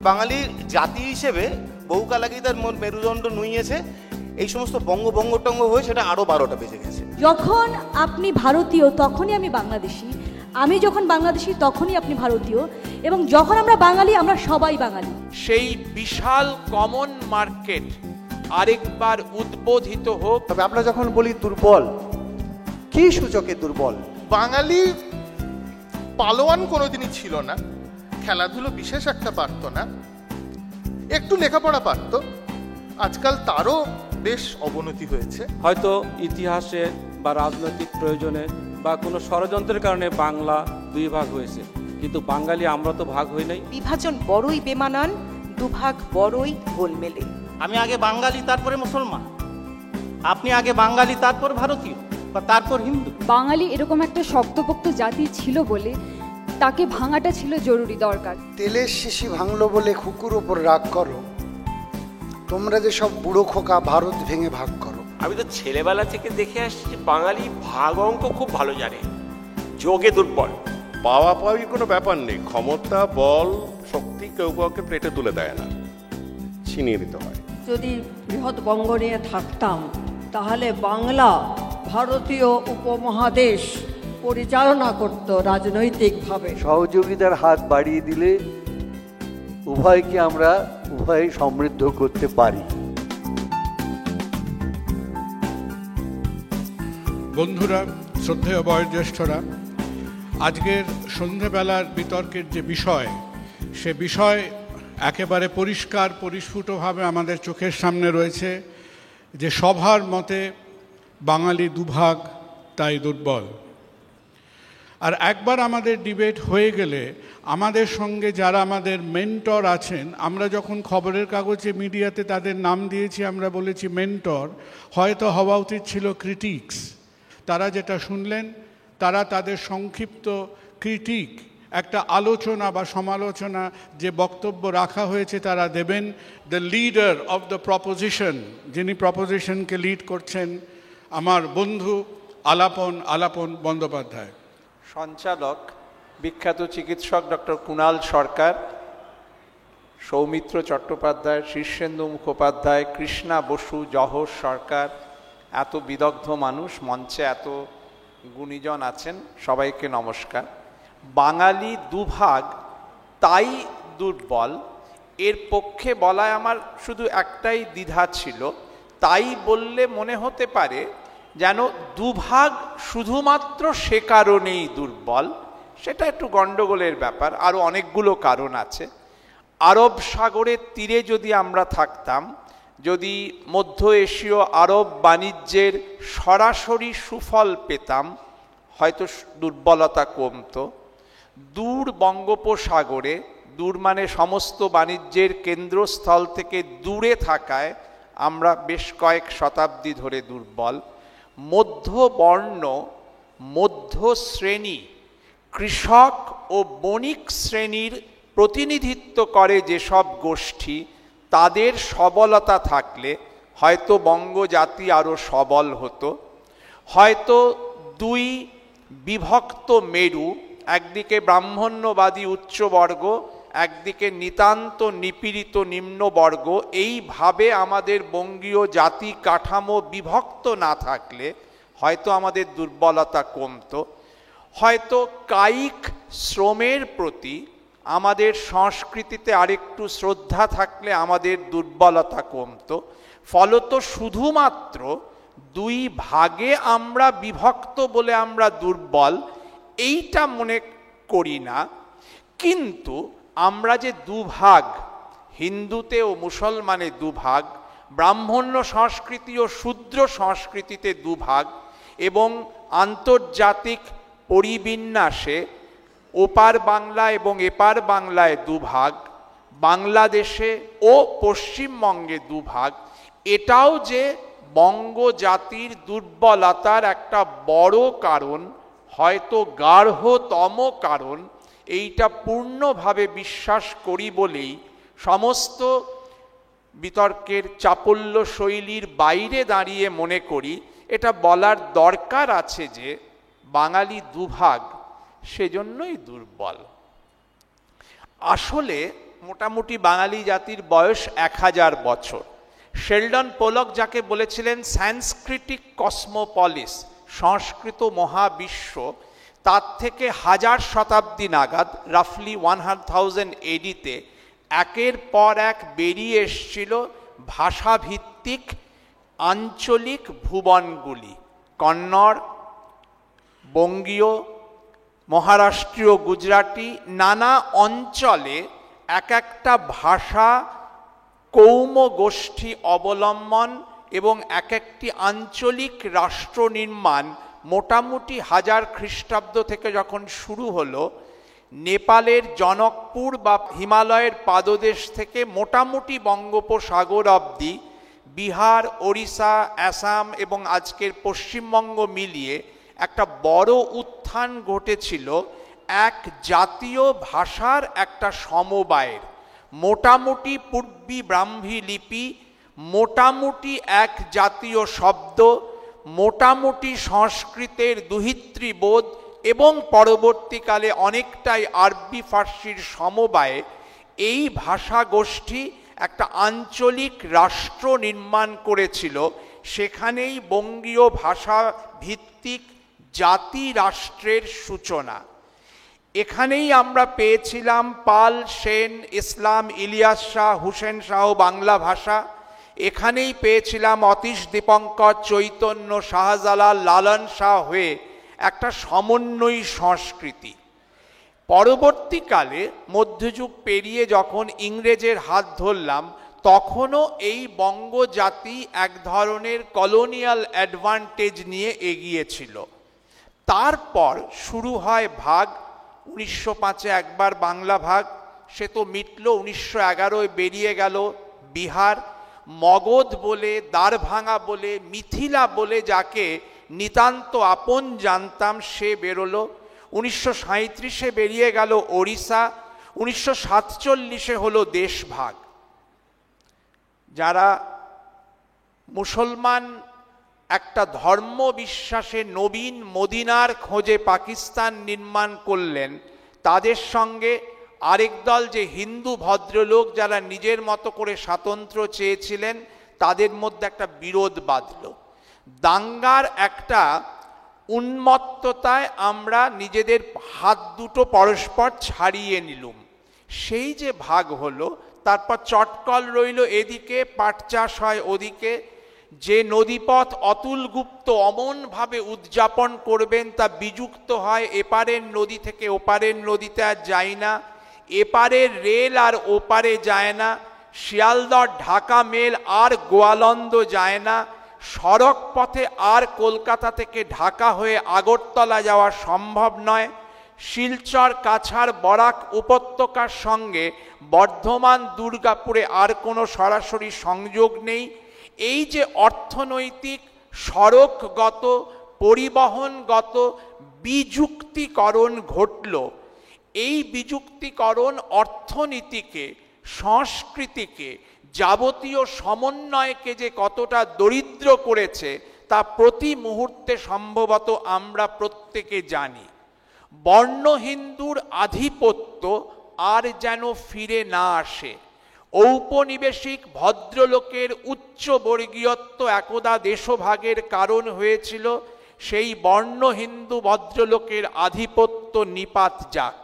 বাঙালি জাতি হিসেবে বহুকাল আগেই তার মেরুদণ্ড নুইয়েছে। এই সমস্ত বঙ্গটঙ্গ হয়ে সেটা আরো 12টা বেজে গেছে। যখন আপনি ভারতীয় তখনই আমি বাংলাদেশি, আমি যখন বাংলাদেশি তখনই আপনি ভারতীয়, এবং যখন আমরা বাঙালি আমরা সবাই বাঙালি। সেই বিশাল কমন মার্কেট আরেকবার উদ্বোধিত হোক। তবে আমরা যখন বলি দুর্বল, কি সূচকে দুর্বল? বাঙালি পালোয়ান কোনোদিনই ছিল না, খেলাধুলো বিশেষ একটা পারত না, একটু লেখাপড়া পারত। আজকাল তারও বেশ অবনতি হয়েছে। হয়তো ইতিহাসে বা রাজনৈতিক প্রয়োজনে বা কোনো ষড়যন্ত্রের কারণে বাংলা দুই ভাগ হয়েছে, কিন্তু বাঙালি আমরা তো ভাগ হই নাই। বিভাজন বড়ই বেমানান, দুভাগ বড়ই গোলমেলে। আমি আগে বাঙালি তারপরে মুসলমান, আপনি আগে বাঙালি তারপর ভারতীয় বা তারপর হিন্দু। বাঙালি এরকম একটা শক্তপোক্ত জাতি ছিল বলে তাকে ভাঙাটা ছিল জরুরি দরকার। তেলের শিশি ভাঙলো বলে কুকুর ওপর রাগ করো, তোমরা যে সব বুড়ো খোকা ভারত ভেঙে ভাগ করো। আমি তো ছেলেবেলা থেকে দেখে আসছি বাঙালি ভাগ অঙ্ক খুব ভালো জানে, যোগে দুর্বল। পাওয়া পাওয়ির কোনো ব্যাপার নেই, ক্ষমতা বল শক্তি কেউ কাউকে প্লেটে তুলে দেয় না, ছিনিয়ে নিতে হয়। যদি বৃহৎ বঙ্গ নিয়ে থাকতাম তাহলে বাংলা ভারতীয় উপমহাদেশ পরিচালনা করত রাজনৈতিকভাবে। সহযোগিতার হাত বাড়িয়ে দিলে উভয়কে আমরা উভয় সমৃদ্ধ করতে পারি। বন্ধুরা, শ্রদ্ধেয় বয়োজ্যেষ্ঠরা, আজকের সন্ধেবেলার বিতর্কের যে বিষয়, সে বিষয় একেবারে পরিষ্কার পরিস্ফুটভাবে আমাদের চোখের সামনে রয়েছে যে সবার মতে বাঙালি দুভাগ, তাই দুর্বল। আর একবার আমাদের ডিবেট হয়ে গেলে আমাদের সঙ্গে যারা আমাদের মেন্টর আছেন, আমরা যখন খবরের কাগজে মিডিয়াতে তাদের নাম দিয়েছি, আমরা বলেছি মেন্টর, হয়তো হওয়া উচিত ছিল ক্রিটিক্স। তারা যেটা শুনলেন, তারা তাদের সংক্ষিপ্ত ক্রিটিক, একটা আলোচনা বা সমালোচনা যে বক্তব্য রাখা হয়েছে তারা দেবেন। The leader of the proposition, যিনি প্রপোজিশনকে লিড করছেন, আমার বন্ধু আলাপন বন্দ্যোপাধ্যায়। সঞ্চালক বিখ্যাত চিকিৎসক ডক্টর কুণাল সরকার, সৌমিত্র চট্টোপাধ্যায়, শীর্ষেন্দু মুখোপাধ্যায়, কৃষ্ণা বসু, জহর সরকার, এত বিদগ্ধ মানুষ, মঞ্চে এত গুণীজন আছেন, সবাইকে নমস্কার। বাঙালি দুভাগ তাই দুর্বল, এর পক্ষে বলায় আমার শুধু একটাই দ্বিধা ছিল। তাই বললে মনে হতে পারে যেন দুভাগ শুধুমাত্র সে কারণেই দুর্বল, সেটা একটু গণ্ডগোলের ব্যাপার। আরও অনেকগুলো কারণ আছে। আরব সাগরের তীরে যদি আমরা থাকতাম, যদি মধ্য এশীয় আরব বাণিজ্যের সরাসরি সুফল পেতাম, হয়তো দুর্বলতা কমতো। দূর বঙ্গোপসাগরে, দূর মানে সমস্ত বাণিজ্যের কেন্দ্রস্থল থেকে দূরে থাকায় আমরা বেশ কয়েক শতাব্দী ধরে দুর্বল। মধ্যবর্ণ, মধ্য শ্রেণী, কৃষক ও বণিক শ্রেণীর প্রতিনিধিত্ব করে যেসব গোষ্ঠী, তাদের সবলতা থাকলে হয়তো বঙ্গজাতি আরও সবল হতো। হয়তো দুই বিভক্ত মেরু, একদিকে ব্রাহ্মণ্যবাদী উচ্চবর্গ, একদিকে নিতান্ত নিপীড়িত নিম্নবর্গ, এইভাবে আমাদের বঙ্গীয় জাতি কাঠামো বিভক্ত না থাকলে হয়তো আমাদের দুর্বলতা কমতো। হয়তো কায়িক শ্রমের প্রতি আমাদের সংস্কৃতিতে আরেকটু শ্রদ্ধা থাকলে আমাদের দুর্বলতা কমতো। ফলত শুধুমাত্র দুই ভাগে আমরা বিভক্ত বলে আমরা দুর্বল, এইটা মনে করি না। কিন্তু আমরা যে দুভাগ, হিন্দুতে ও মুসলমানে দুভাগ, ব্রাহ্মণ্য সংস্কৃতি ও শূদ্র সংস্কৃতিতে দুভাগ, এবং আন্তর্জাতিক পরিবিন্যাসে ওপার বাংলা এবং এপার বাংলায় দুভাগ, বাংলাদেশে ও পশ্চিমবঙ্গে দুভাগ, এটাও যে বঙ্গজাতির দুর্বলতার একটা বড় কারণ, হয়তো গাঢ়তম কারণ, এইটা পূর্ণভাবে বিশ্বাস করি বলেই সমস্ত বিতর্কের চাপল্য শৈলীর বাইরে দাঁড়িয়ে মনে করি এটা বলার দরকার আছে যে বাঙালি দুভাগ, সেজন্যই দুর্বল। আসলে মোটামুটি বাঙালি জাতির বয়স 1000 বছর। শেলডন পোলক যাকে বলেছিলেন সাংস্কৃতিক কসমোপলিস, সংস্কৃত মহাবিশ্ব, তার থেকে 1000 শতাব্দী নাগাদ রাফলি 1000 এডিতে একের পর এক বেরিয়ে এসছিল ভাষাভিত্তিক আঞ্চলিক ভুবনগুলি। কন্নড়, বঙ্গীয়, মহারাষ্ট্রীয়, গুজরাটি, নানা অঞ্চলে এক একটা ভাষা কৌম গোষ্ঠী অবলম্বন এবং এক একটি আঞ্চলিক রাষ্ট্র নির্মাণ মোটামুটি 1000 খ্রিস্টাব্দ থেকে যখন শুরু হলো, নেপালের জনকপুর বা হিমালয়ের পাদদেশ থেকে মোটামুটি বঙ্গোপসাগর অবধি বিহার, ওড়িশা, আসাম এবং আজকের পশ্চিমবঙ্গ মিলিয়ে একটা বড় উত্থান ঘটেছিল এক জাতীয় ভাষার একটা সমবায়ের। মোটামুটি পূর্বী ব্রাহ্মী লিপি, মোটামুটি এক জাতীয় শব্দ, মোটামুটি সংস্কৃতের দুহিতৃবোধ এবং পরবর্তীকালে অনেকটাই আরবি ফার্সির সমবায়ে এই ভাষা গোষ্ঠী একটা আঞ্চলিক রাষ্ট্র নির্মাণ করেছিল। সেখানেই বঙ্গীয় ভাষা ভিত্তিক জাতি রাষ্ট্রের সূচনা। এখানেই আমরা পেয়েছিলাম পাল, সেন, ইসলাম, ইলিয়াস শাহ, হুসেন শাহ বাংলা ভাষা। এখানেই পেয়েছিলাম অতীশ, দীপঙ্কর, চৈতন্য, শাহজালাল, লালন শাহ হয়ে একটা সমন্বয়ী সংস্কৃতি। পরবর্তীকালে মধ্যযুগ পেরিয়ে যখন ইংরেজের হাত ধরলাম, তখনও এই বঙ্গজাতি এক ধরনের কলোনিয়াল অ্যাডভান্টেজ নিয়ে এগিয়েছিল। তারপর শুরু হয় ভাগ। 1905-এ একবার বাংলা ভাগ, সে তো মিটল। 1911-য় বেরিয়ে গেল বিহার। মগধ বলে, দ্বারভাঙা বলে, মিথিলা বলে যাকে নিতান্ত আপন জানতাম সে বেরোলো। 1937-এ বেরিয়ে গেল ওড়িশা। 1947-এ হলো দেশভাগ। যারা মুসলমান একটা ধর্ম বিশ্বাসে নবীন মদিনার খোঁজে পাকিস্তান নির্মাণ করলেন, তাদের সঙ্গে আরেক দল যে হিন্দু ভদ্রলোক যারা নিজের মতো করে স্বাতন্ত্র্য চেয়েছিলেন, তাদের মধ্যে একটা বিরোধ বাঁধল। দাঙ্গার একটা উন্মত্ততায় আমরা নিজেদের হাত দুটো পরস্পর ছাড়িয়ে নিলুম। সেই যে ভাগ হলো, তারপর চটকল রইল এদিকে, পাট চাষ হয় ওদিকে। যে নদীপথ অতুল গুপ্ত অমনভাবে উদযাপন করবেন তা বিযুক্ত হয় এপারের নদী থেকে ওপারের নদীতে আর যায় না, এপারের রেল আর ওপারে যায় না, শিয়ালদহ ঢাকা মেল আর গোয়ালন্দ যায় না, সড়ক পথে আর কলকাতা থেকে ঢাকা হয়ে আগরতলা যাওয়া সম্ভব নয়, শিলচর, কাছাড়, বরাক উপত্যকার সঙ্গে বর্ধমান, দুর্গাপুরে আর কোনো সরাসরি সংযোগ নেই। এই যে অর্থনৈতিক, সড়কগত, পরিবহনগত বিযুক্তিকরণ ঘটল, এই বিযুক্তিকরণ অর্থনীতিকে, সংস্কৃতিকে, যাবতীয় সমন্বয়কে যে কতটা দরিদ্র করেছে তা প্রতি মুহূর্তে সম্ভবত আমরা প্রত্যেকে জানি। বর্ণ হিন্দুর আধিপত্য আর যেন ফিরে না আসে। ঔপনিবেশিক ভদ্রলোকের উচ্চবর্গীয়ত্ব একদা দেশভাগের কারণ হয়েছিল, সেই বর্ণ হিন্দু ভদ্রলোকের আধিপত্য নিপাত যাক।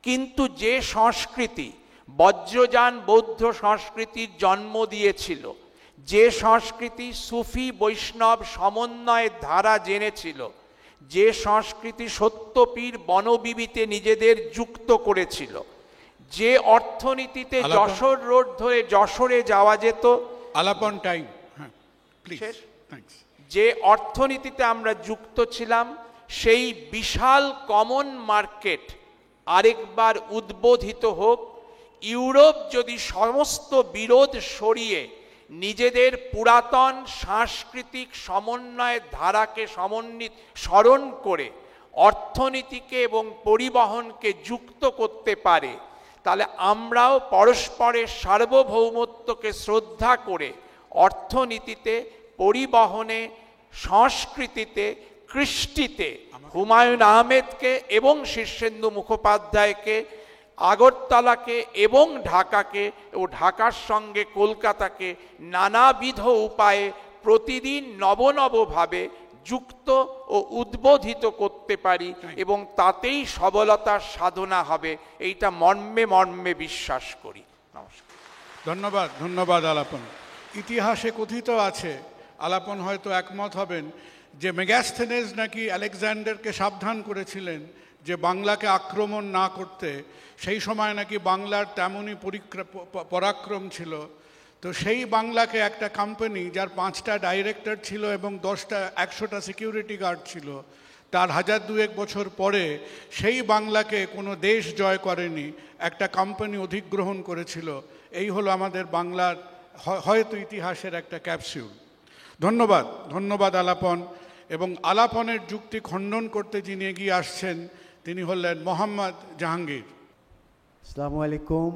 কিন্তু যে সংস্কৃতি বজ্রযান বৌদ্ধ সংস্কৃতির জন্ম দিয়েছিল, যে সংস্কৃতি সুফি বৈষ্ণব সমন্বয়ের ধারা জেনেছিল, যে সংস্কৃতি সত্যপীর বনবিবিতে নিজেদের যুক্ত করেছিল, যে অর্থনীতিতে যশোর রোড ধরে যশোরে যাওয়া যেত, যে অর্থনীতিতে আমরা যুক্ত ছিলাম, সেই বিশাল কমন মার্কেট আরেকবার উদ্বোধিত হোক। ইউরোপ যদি সমস্ত বিরোধ সরিয়ে নিজেদের পুরাতন সাংস্কৃতিক সমন্বয়ের ধারাকে স্মরণ করে অর্থনীতিকে এবং পরিবহনকে যুক্ত করতে পারে, তাহলে আমরাও পরস্পরের সার্বভৌমত্বকে শ্রদ্ধা করে অর্থনীতিতে, পরিবহনে, সংস্কৃতিতে, কৃষ্টিতে হুমায়ুন আহমেদকে এবং শীর্ষেন্দু মুখোপাধ্যায়কে আগরতলাকে এবং ঢাকাকে ও ঢাকার সঙ্গে কলকাতাকে নানাবিধ উপায়ে প্রতিদিন নবনবভাবে যুক্ত ও উদ্বোধিত করতে পারি এবং তাতেই সবলতার সাধনা হবে, এইটা মর্মে মর্মে বিশ্বাস করি। নমস্কার। ধন্যবাদ, ধন্যবাদ আলাপন। ইতিহাসে কথিত আছে, আলাপন হয়তো একমত হবেন, যে মেগাস্থেনেস নাকি আলেকজান্ডারকে সাবধান করেছিলেন যে বাংলাকে আক্রমণ না করতে। সেই সময় নাকি বাংলার তেমনই পরাক্রম ছিল। তো সেই বাংলাকে একটা কোম্পানি যার 5টা ডাইরেক্টর ছিল এবং 100টা সিকিউরিটি গার্ড ছিল, তার 1002 বছর পরে সেই বাংলাকে কোনো দেশ জয় করেনি, একটা কোম্পানি অধিগ্রহণ করেছিল। এই হলো আমাদের বাংলার হয়তো ইতিহাসের একটা ক্যাপসিউল। ধন্যবাদ, ধন্যবাদ আলাপন। এবং আলাপনের যুক্তি খণ্ডন করতে যিনি এগিয়ে আসছেন তিনি হলেন মোহাম্মদ জাহাঙ্গীর। আসসালামু আলাইকুম,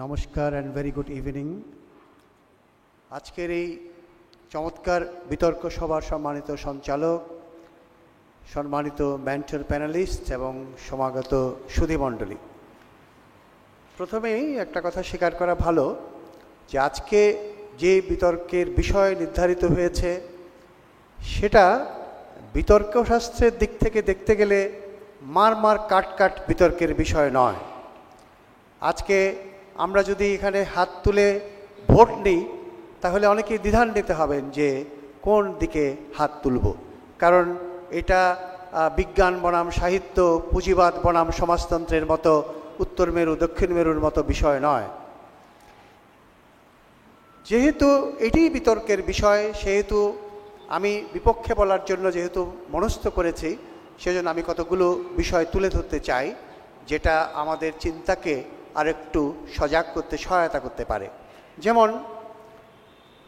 নমস্কার অ্যান্ড ভেরি গুড ইভিনিং। আজকের এই চমৎকার বিতর্ক সভার সম্মানিত সঞ্চালক, সম্মানিত মেন্টর প্যানেলিস্ট এবং সমাগত সুধীমণ্ডলী, প্রথমেই একটা কথা স্বীকার করা ভালো যে আজকে যে বিতর্কের বিষয় নির্ধারিত হয়েছে সেটা বিতর্কশাস্ত্রের দিক থেকে দেখতে গেলে মার কাট বিতর্কের বিষয় নয়। আজকে আমরা যদি এখানে হাত তুলে ভোট নিই তাহলে অনেকেই দ্বিধান্বিত হবেন যে কোন দিকে হাত তুলব, কারণ এটা বিজ্ঞান বনাম সাহিত্য, পুঁজিবাদ বনাম সমাজতন্ত্রের মতো, উত্তর মেরু দক্ষিণ মেরুর মতো বিষয় নয়। যেহেতু এটি বিতর্কের বিষয়, সেহেতু আমি বিপক্ষে বলার জন্য যেহেতু মনস্থ করেছি, সেজন্য আমি কতগুলো বিষয় তুলে ধরতে চাই যেটা আমাদের চিন্তাকে আরেকটু সজাগ করতে সহায়তা করতে পারে। যেমন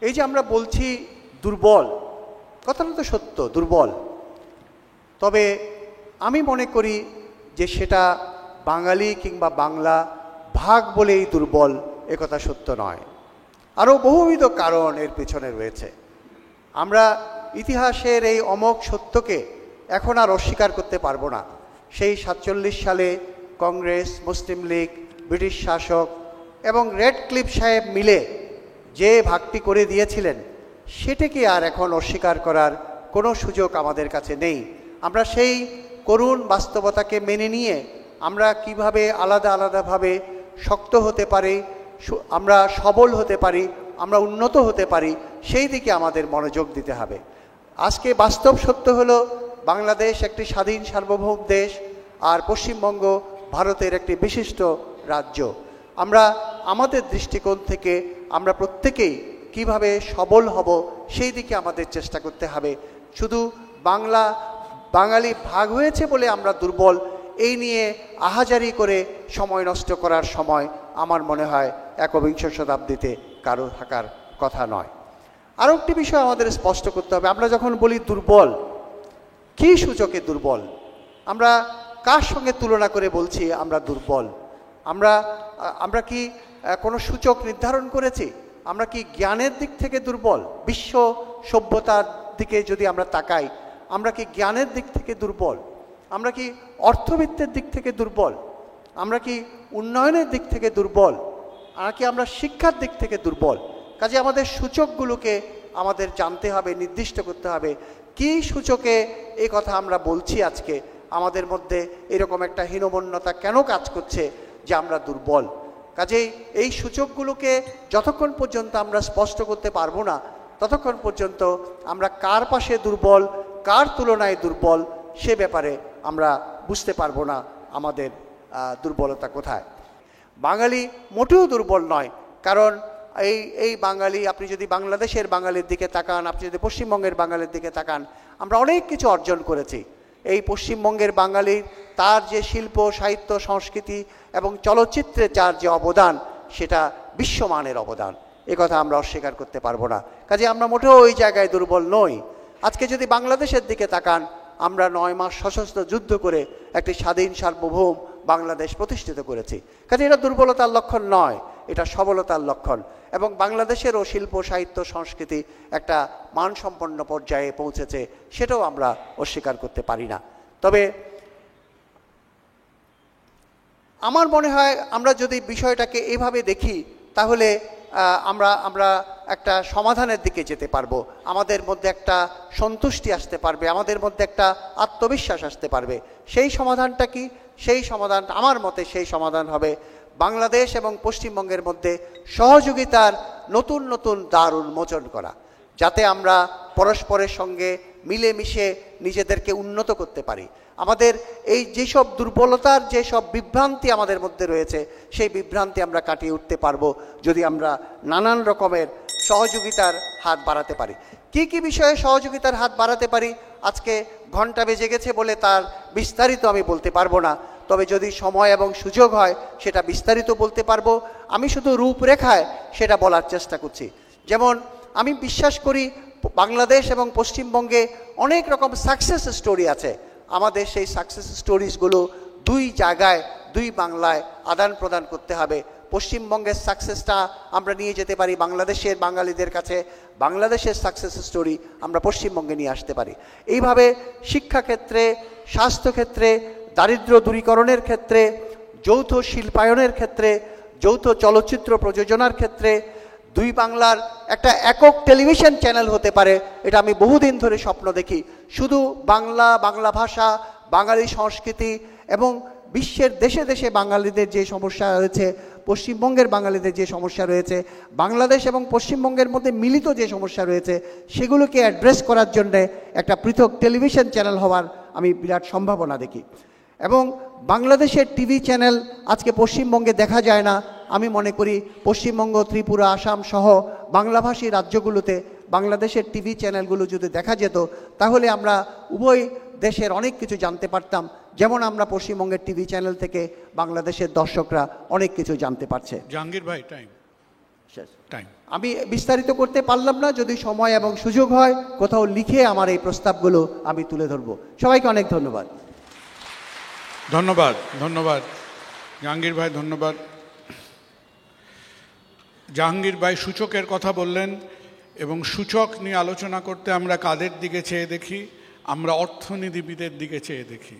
এই যে আমরা বলছি দুর্বল, কথাটা তো সত্য, দুর্বল। তবে আমি মনে করি যে সেটা বাঙালি কিংবা বাংলা ভাগ বলেই দুর্বল, একথা সত্য নয়। আরও বহুবিধ কারণ এর পিছনে রয়েছে। আমরা ইতিহাসের এই অমোঘ সত্যকে এখন আর অস্বীকার করতে পারবো না। সেই 47 সালে কংগ্রেস, মুসলিম লীগ, ব্রিটিশ শাসক এবং রেড ক্লিফ সাহেব মিলে যে ভাগটি করে দিয়েছিলেন সেটাকে আর এখন অস্বীকার করার কোনো সুযোগ আমাদের কাছে নেই। আমরা সেই করুণ বাস্তবতাকে মেনে নিয়ে আমরা কিভাবে আলাদা আলাদাভাবে শক্ত হতে পারি, আমরা সবল হতে পারি, আমরা উন্নত হতে পারি, সেই দিকে আমাদের মনোযোগ দিতে হবে। আজকে বাস্তব সত্য হলো বাংলাদেশ একটি স্বাধীন সার্বভৌম দেশ, আর পশ্চিমবঙ্গ ভারতের একটি বিশিষ্ট রাজ্য। আমরা আমাদের দৃষ্টিকোণ থেকে আমরা প্রত্যেকেই কিভাবে সবল হব সেই দিকে আমাদের চেষ্টা করতে হবে। শুধু বাঙালি ভাগ হয়েছে বলে আমরা দুর্বল, এই নিয়ে আহাজারি করে সময় নষ্ট করার সময় আমার মনে হয় একবিংশ শতাব্দীতে কারো থাকার কথা নয়। আরও একটি বিষয় আমাদের স্পষ্ট করতে হবে, আমরা যখন বলি দুর্বল, কী সূচকে দুর্বল, আমরা কার সঙ্গে তুলনা করে বলছি আমরা দুর্বল? আমরা কি কোনো সূচক নির্ধারণ করেছি? আমরা কি জ্ঞানের দিক থেকে দুর্বল? বিশ্ব সভ্যতার দিকে যদি আমরা তাকাই, আমরা কি জ্ঞানের দিক থেকে দুর্বল? আমরা কি অর্থবিত্তের দিক থেকে দুর্বল? আমরা কি উন্নয়নের দিক থেকে দুর্বল? আর কি আমরা শিক্ষার দিক থেকে দুর্বল? কাজে আমাদের সূচকগুলোকে আমাদের জানতে হবে, নির্দিষ্ট করতে হবে কি সূচকে এই কথা আমরা বলছি। আজকে আমাদের মধ্যে এরকম একটা হীনমন্যতা কেন কাজ করছে যে আমরা দুর্বল? কাজেই এই সূচকগুলোকে যতক্ষণ পর্যন্ত আমরা স্পষ্ট করতে পারবো না, ততক্ষণ পর্যন্ত আমরা কার পাশে দুর্বল, কার তুলনায় দুর্বল, সে ব্যাপারে আমরা বুঝতে পারবো না আমাদের দুর্বলতা কোথায়। বাঙালি মোটেও দুর্বল নয়, কারণ এই বাঙালি, আপনি যদি বাংলাদেশের বাঙালির দিকে তাকান, আপনি যদি পশ্চিমবঙ্গের বাঙালির দিকে তাকান, আমরা অনেক কিছু অর্জন করেছি। এই পশ্চিমবঙ্গের বাঙালির তার যে শিল্প, সাহিত্য, সংস্কৃতি এবং চলচ্চিত্রে যার যে অবদান, সেটা বিশ্বমানের অবদান, এ কথা আমরা অস্বীকার করতে পারবো না। কাজে আমরা মোটেও ওই জায়গায় দুর্বল নই। আজকে যদি বাংলাদেশের দিকে তাকান, আমরা 9 মাস সশস্ত্র যুদ্ধ করে একটি স্বাধীন সার্বভৌম বাংলাদেশ প্রতিষ্ঠিত করেছি। কাজে এটা দুর্বলতার লক্ষণ নয়, এটা সবলতার লক্ষণ। এবং বাংলাদেশেরও শিল্প, সাহিত্য, সংস্কৃতি একটা মানসম্পন্ন পর্যায়ে পৌঁছেছে, সেটাও আমরা অস্বীকার করতে পারি না। তবে আমার মনে হয় আমরা যদি বিষয়টাকে এভাবে দেখি তাহলে আমরা একটা সমাধানের দিকে যেতে পারবো, আমাদের মধ্যে একটা সন্তুষ্টি আসতে পারবে, আমাদের মধ্যে একটা আত্মবিশ্বাস আসতে পারবে। সেই সমাধানটা কি? সেই সমাধান আমার মতে সেই সমাধান হবে বাংলাদেশ এবং পশ্চিমবঙ্গের মধ্যে সহযোগিতার নতুন নতুন দ্বার উন্মোচন করা, যাতে আমরা পরস্পরের সঙ্গে মিলেমিশে নিজেদেরকে উন্নত করতে পারি। আমাদের এই যেসব দুর্বলতার যেসব বিভ্রান্তি আমাদের মধ্যে রয়েছে সেই বিভ্রান্তি আমরা কাটিয়ে উঠতে পারবো যদি আমরা নানান রকমের সহযোগিতার হাত বাড়াতে পারি। কি কি বিষয়ে সহযোগিতার হাত বাড়াতে পারি আজকে ঘন্টা বেজে গেছে বলে তার বিস্তারিত আমি বলতে পারবো না, তবে যদি সময় এবং সুযোগ হয় সেটা বিস্তারিত বলতে পারবো। আমি শুধু রূপরেখায় সেটা বলার চেষ্টা করছি। যেমন আমি বিশ্বাস করি বাংলাদেশ এবং পশ্চিমবঙ্গে অনেক রকম সাকসেস স্টোরি আছে। আমাদের সেই সাকসেস স্টোরিজগুলো দুই জায়গায় দুই বাংলায় আদান প্রদান করতে হবে। পশ্চিমবঙ্গের সাকসেসটা আমরা নিয়ে যেতে পারি বাংলাদেশের বাঙালিদের কাছে, বাংলাদেশের সাকসেস স্টোরি আমরা পশ্চিমবঙ্গে নিয়ে আসতে পারি। এইভাবে শিক্ষাক্ষেত্রে, স্বাস্থ্যক্ষেত্রে, দারিদ্র্য দূরীকরণের ক্ষেত্রে, যৌথ শিল্পায়নের ক্ষেত্রে, যৌথ চলচ্চিত্র প্রযোজনার ক্ষেত্রে দুই বাংলার একটা একক টেলিভিশন চ্যানেল হতে পারে, এটা আমি বহুদিন ধরে স্বপ্ন দেখি। শুধু বাংলা, বাংলা ভাষা, বাঙালি সংস্কৃতি এবং বিশ্বের দেশে দেশে বাঙালিদের যে সমস্যা রয়েছে, পশ্চিমবঙ্গের বাঙালিদের যে সমস্যা রয়েছে, বাংলাদেশ এবং পশ্চিমবঙ্গের মধ্যে মিলিত যে সমস্যা রয়েছে সেগুলোকে অ্যাড্রেস করার জন্যে একটা পৃথক টেলিভিশন চ্যানেল হওয়ার আমি বিরাট সম্ভাবনা দেখি। এবং বাংলাদেশের টিভি চ্যানেল আজকে পশ্চিমবঙ্গে দেখা যায় না। আমি মনে করি পশ্চিমবঙ্গ, ত্রিপুরা, আসাম সহ বাংলাভাষী রাজ্যগুলোতে বাংলাদেশের টিভি চ্যানেলগুলো যদি দেখা যেত তাহলে আমরা উভয় দেশের অনেক কিছু জানতে পারতাম, যেমন আমরা পশ্চিমবঙ্গের টিভি চ্যানেল থেকে বাংলাদেশের দর্শকরা অনেক কিছু জানতে পারছে। জাহাঙ্গীর ভাই, টাইম আমি বিস্তারিত করতে পারলাম না, যদি সময় এবং সুযোগ হয় কোথাও লিখে আমার এই প্রস্তাবগুলো আমি তুলে ধরবো। সবাইকে অনেক ধন্যবাদ। ধন্যবাদ, ধন্যবাদ জাহাঙ্গীর ভাই, ধন্যবাদ। জাহাঙ্গীর ভাই সূচকের কথা বললেন এবং সূচক নিয়ে আলোচনা করতে আমরা কাদের দিকে চেয়ে দেখি? আমরা অর্থনীতিবিদের দিকে চেয়ে দেখি।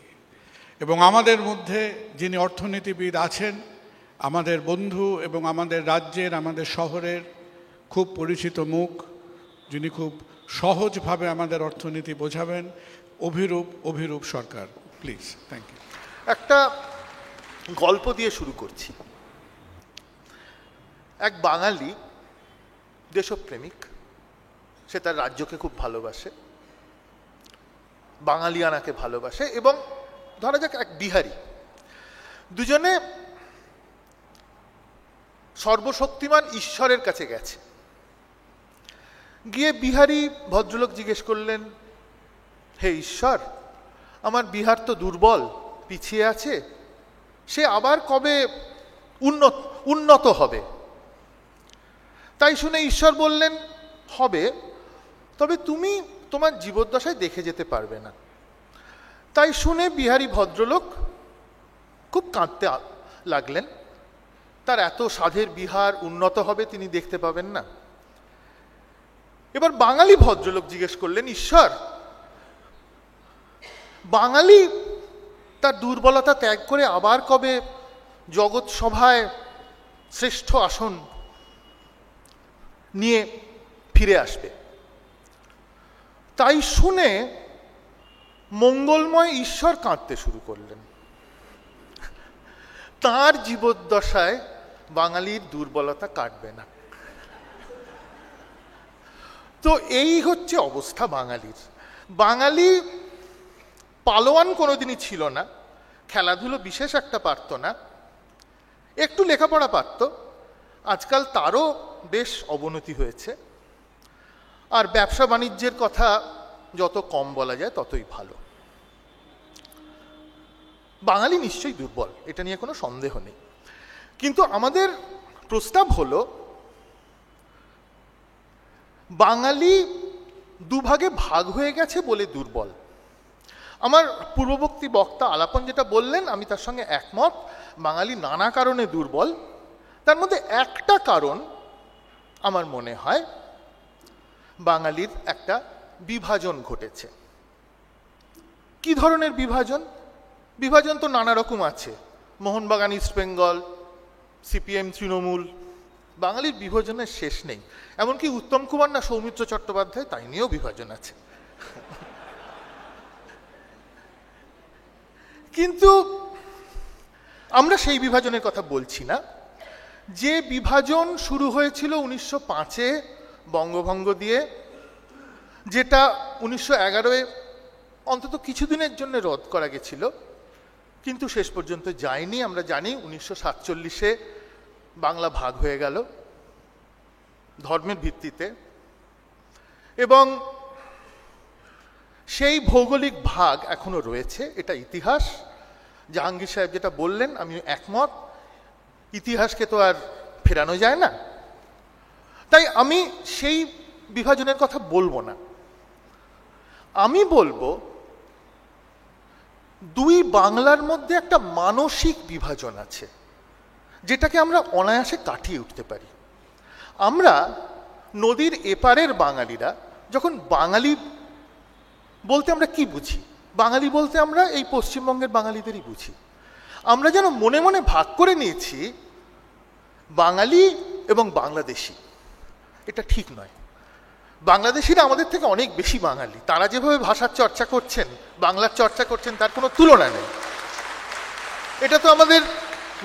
এবং আমাদের মধ্যে যিনি অর্থনীতিবিদ আছেন, আমাদের বন্ধু এবং আমাদের রাজ্যের, আমাদের শহরের খুব পরিচিত মুখ, যিনি খুব সহজভাবে আমাদের অর্থনীতি বোঝাবেন, Abhirup Sarkar. Please, thank you. একটা গল্প দিয়ে শুরু করছি। এক বাঙালি দেশপ্রেমিক, সে তার রাজ্যকে খুব ভালোবাসে, বাঙালিয়ানাকে ভালোবাসে, এবং ধরা যাক এক বিহারি। দুজনে সর্বশক্তিমান ঈশ্বরের কাছে গেছে। গিয়ে বিহারি ভদ্রলোক জিজ্ঞেস করলেন, হে ঈশ্বর, আমার বিহার তো দুর্বল, পিছিয়ে আছে, সে আবার কবে উন্নত হবে? তাই শুনে ঈশ্বর বললেন, হবে, তবে তুমি তোমার জীবদ্দশায় দেখে যেতে পারবে না। তাই শুনে বিহারি ভদ্রলোক খুব কাঁদতে লাগলেন। তার এত সাধের বিহার উন্নত হবে তিনি দেখতে পাবেন না। এবার বাঙালি ভদ্রলোক জিজ্ঞেস করলেন, ঈশ্বর, বাঙালি তার দুর্বলতা ত্যাগ করে আবার কবে জগৎ সভায় শ্রেষ্ঠ আসন নিয়ে ফিরে আসবে? তাই শুনে মঙ্গলময় ঈশ্বর কাঁদতে শুরু করলেন। তার জীবদ্দশায় বাঙালির দুর্বলতা কাটবে না। তো এই হচ্ছে অবস্থা বাঙালির। বাঙালি পালোয়ান কোনোদিনই ছিল না, খেলাধুলো বিশেষ একটা পারত না, একটু লেখাপড়া পারত, আজকাল তারও বেশ অবনতি হয়েছে। আর ব্যবসা বাণিজ্যের কথা যত কম বলা যায় ততই ভালো। বাঙালি নিশ্চয়ই দুর্বল, এটা নিয়ে কোনো সন্দেহ নেই। কিন্তু আমাদের প্রস্তাব হলো, বাঙালি দুভাগে ভাগ হয়ে গেছে বলে দুর্বল। আমার পূর্ববর্তী বক্তা আলাপন যেটা বললেন আমি তার সঙ্গে একমত। বাঙালি নানা কারণে দুর্বল। তার মধ্যে একটা কারণ আমার মনে হয় বাঙালির একটা বিভাজন ঘটেছে। কি ধরনের বিভাজন? বিভাজন তো নানা রকম আছে। মোহনবাগান, ইস্ট বেঙ্গল, সিপিএম, তৃণমূল, বাঙালির বিভাজনের শেষ নেই। এমনকি উত্তম কুমার না সৌমিত্র চট্টোপাধ্যায়, তাই নিয়েও বিভাজন আছে। কিন্তু আমরা সেই বিভাজনের কথা বলছি না। যে বিভাজন শুরু হয়েছিল 1905-এ বঙ্গভঙ্গ দিয়ে, যেটা 1911-এ অন্তত কিছুদিনের জন্য রদ করা গেছিল, কিন্তু শেষ পর্যন্ত যায়নি। আমরা জানি 1947-এ বাংলা ভাগ হয়ে গেল ধর্মের ভিত্তিতে, এবং সেই ভৌগোলিক ভাগ এখনো রয়েছে, এটা ইতিহাস। জাহাঙ্গীর সাহেব যেটা বললেন আমি একমত, ইতিহাসকে তো আর ফেরানো যায় না। তাই আমি সেই বিভাজনের কথা বলবো না। আমি বলবো দুই বাংলার মধ্যে একটা মানসিক বিভাজন আছে, যেটাকে আমরা অনায়াসে কাটিয়ে উঠতে পারি। আমরা নদীর এপারের বাঙালিরা যখন বাঙালি বলতে আমরা কি বুঝি? বাঙালি বলতে আমরা এই পশ্চিমবঙ্গের বাঙালিদেরই বুঝি। আমরা যেন মনে মনে ভাগ করে নিয়েছি বাঙালি এবং বাংলাদেশি। এটা ঠিক নয়। বাংলাদেশিরা আমাদের থেকে অনেক বেশি বাঙালি। তারা যেভাবে ভাষার চর্চা করছেন, বাংলার চর্চা করছেন, তার কোনো তুলনা নেই। এটা তো আমাদের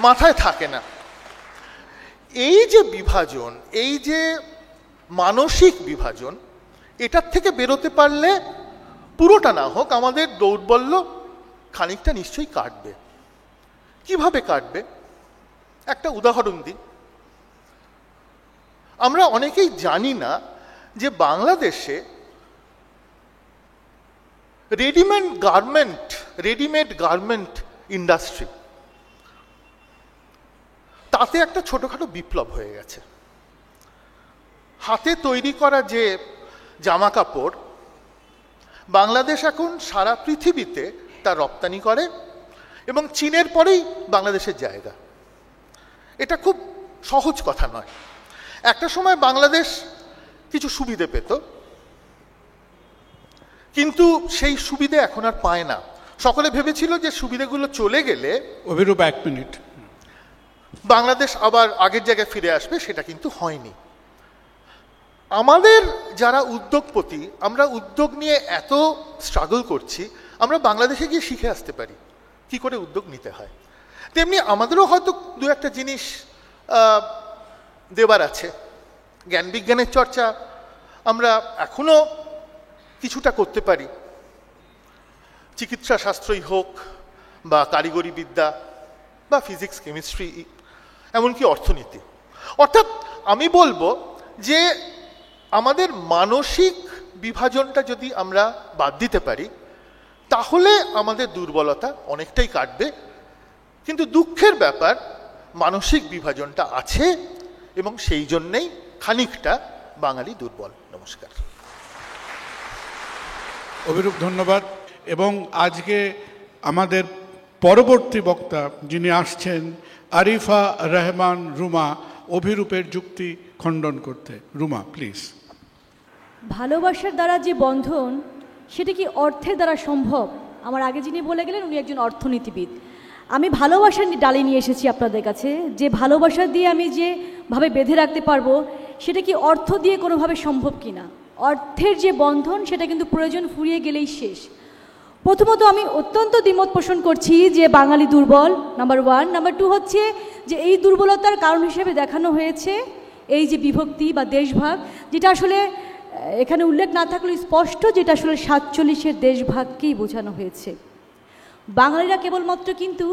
মাথায় থাকে না। এই যে বিভাজন, এই যে মানসিক বিভাজন, এটার থেকে বেরোতে পারলে পুরোটা না হোক আমাদের দৌর্বল্য খানিকটা নিশ্চয়ই কাটবে। কিভাবে কাটবে? একটা উদাহরণ দিই। আমরা অনেকেই জানি না যে বাংলাদেশে রেডিমেড গার্মেন্ট ইন্ডাস্ট্রি, তাতে একটা ছোটখাটো বিপ্লব হয়ে গেছে। হাতে তৈরি করা যে জামা কাপড় বাংলাদেশ এখন সারা পৃথিবীতে তা রপ্তানি করে, এবং চীনের পরেই বাংলাদেশের জায়গা। এটা খুব সহজ কথা নয়। একটা সময় বাংলাদেশ কিছু সুবিধে পেত, কিন্তু সেই সুবিধে এখন আর পায় না। সকলে ভেবেছিল যে সুবিধাগুলো চলে গেলে অভিরূপ 1 মিনিট বাংলাদেশ আবার আগের জায়গায় ফিরে আসবে, সেটা কিন্তু হয়নি। আমাদের যারা উদ্যোগপতি, আমরা উদ্যোগ নিয়ে এত স্ট্রাগল করছি, আমরা বাংলাদেশে গিয়ে শিখে আসতে পারি কি করে উদ্যোগ নিতে হয়। তেমনি আমাদেরও হয়তো দু একটা জিনিস দেবার আছে। জ্ঞান বিজ্ঞানের চর্চা আমরা এখনো কিছুটা করতে পারি, চিকিৎসা শাস্ত্রই হোক বা কারিগরি বিদ্যা বা ফিজিক্স, কেমিস্ট্রি, এমনকি অর্থনীতি। অর্থাৎ আমি বলবো যে আমাদের মানসিক বিভাজনটা যদি আমরা বাদ দিতে পারি, তাহলে আমাদের দুর্বলতা অনেকটাই কাটবে। কিন্তু দুঃখের ব্যাপার, মানসিক বিভাজনটা আছে, এবং সেই জন্যেই খানিকটা বাঙালি দুর্বল। নমস্কার। অভিরূপ ধন্যবাদ। এবং আজকে আমাদের পরবর্তী বক্তা যিনি আসছেন, আরিফা রহমান রুমা, অভিরূপের যুক্তি খণ্ডন করতে। রুমা, প্লিজ। ভালোবাসার দ্বারা যে বন্ধন, সেটা কি অর্থের দ্বারা সম্ভব? আমার আগে যিনি বলে গেলেন উনি একজন অর্থনীতিবিদ। আমি ভালোবাসার ডালে নিয়ে এসেছি আপনাদের কাছে, যে ভালোবাসা দিয়ে আমি যেভাবে বেঁধে রাখতে পারবো, সেটা কি অর্থ দিয়ে কোনোভাবে সম্ভব কি না? অর্থের যে বন্ধন, সেটা কিন্তু প্রয়োজন ফুরিয়ে গেলেই শেষ। প্রথমত আমি অত্যন্ত দ্বিমত পোষণ করছি যে বাঙালি দুর্বল, নাম্বার 1। নাম্বার 2 হচ্ছে যে এই দুর্বলতার কারণ হিসেবে দেখানো হয়েছে এই যে বিভক্তি বা দেশভাগ, যেটা আসলে এখানে উল্লেখ না থাকলেও স্পষ্ট, যেটা আসলে 47-এর দেশভাগকেই বোঝানো হয়েছে। বাঙালিরা কেবলমাত্র কিন্তু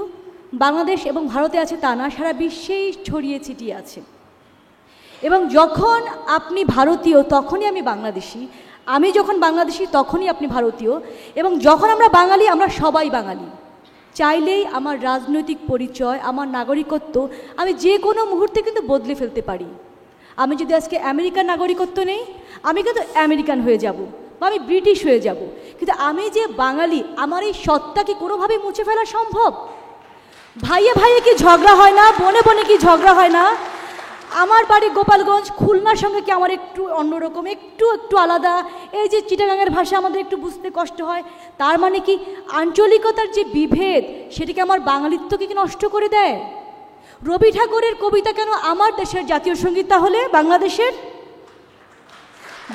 বাংলাদেশ এবং ভারতে আছে তা না, সারা বিশ্বেই ছড়িয়ে ছিটিয়ে আছে। এবং যখন আপনি ভারতীয় তখনই আমি বাংলাদেশি, আমি যখন বাংলাদেশি তখনই আপনি ভারতীয়, এবং যখন আমরা বাঙালি, আমরা সবাই বাঙালি। চাইলেই আমার রাজনৈতিক পরিচয়, আমার নাগরিকত্ব আমি যে কোনো মুহূর্তে কিন্তু বদলে ফেলতে পারি। আমি যদি আজকে আমেরিকার নাগরিকত্ব নেই, আমি কিন্তু আমেরিকান হয়ে যাব, বা আমি ব্রিটিশ হয়ে যাব। কিন্তু আমি যে বাঙালি, আমার এই সত্তা কি কোনোভাবে মুছে ফেলা সম্ভব? ভাইয়ে ভাইয়ে কি ঝগড়া হয় না? বনে বনে কি ঝগড়া হয় না? আমার বাড়ি গোপালগঞ্জ, খুলনার সঙ্গে কি আমার একটু অন্যরকম, একটু আলাদা। এই যে চিটাগাঙের ভাষা আমাদের একটু বুঝতে কষ্ট হয়, তার মানে কি আঞ্চলিকতার যে বিভেদ সেটাকে আমার বাঙালিত্বকে কি নষ্ট করে দেয়? রবি ঠাকুরের কবিতা কেন আমার দেশের জাতীয় সঙ্গীত তাহলে বাংলাদেশের?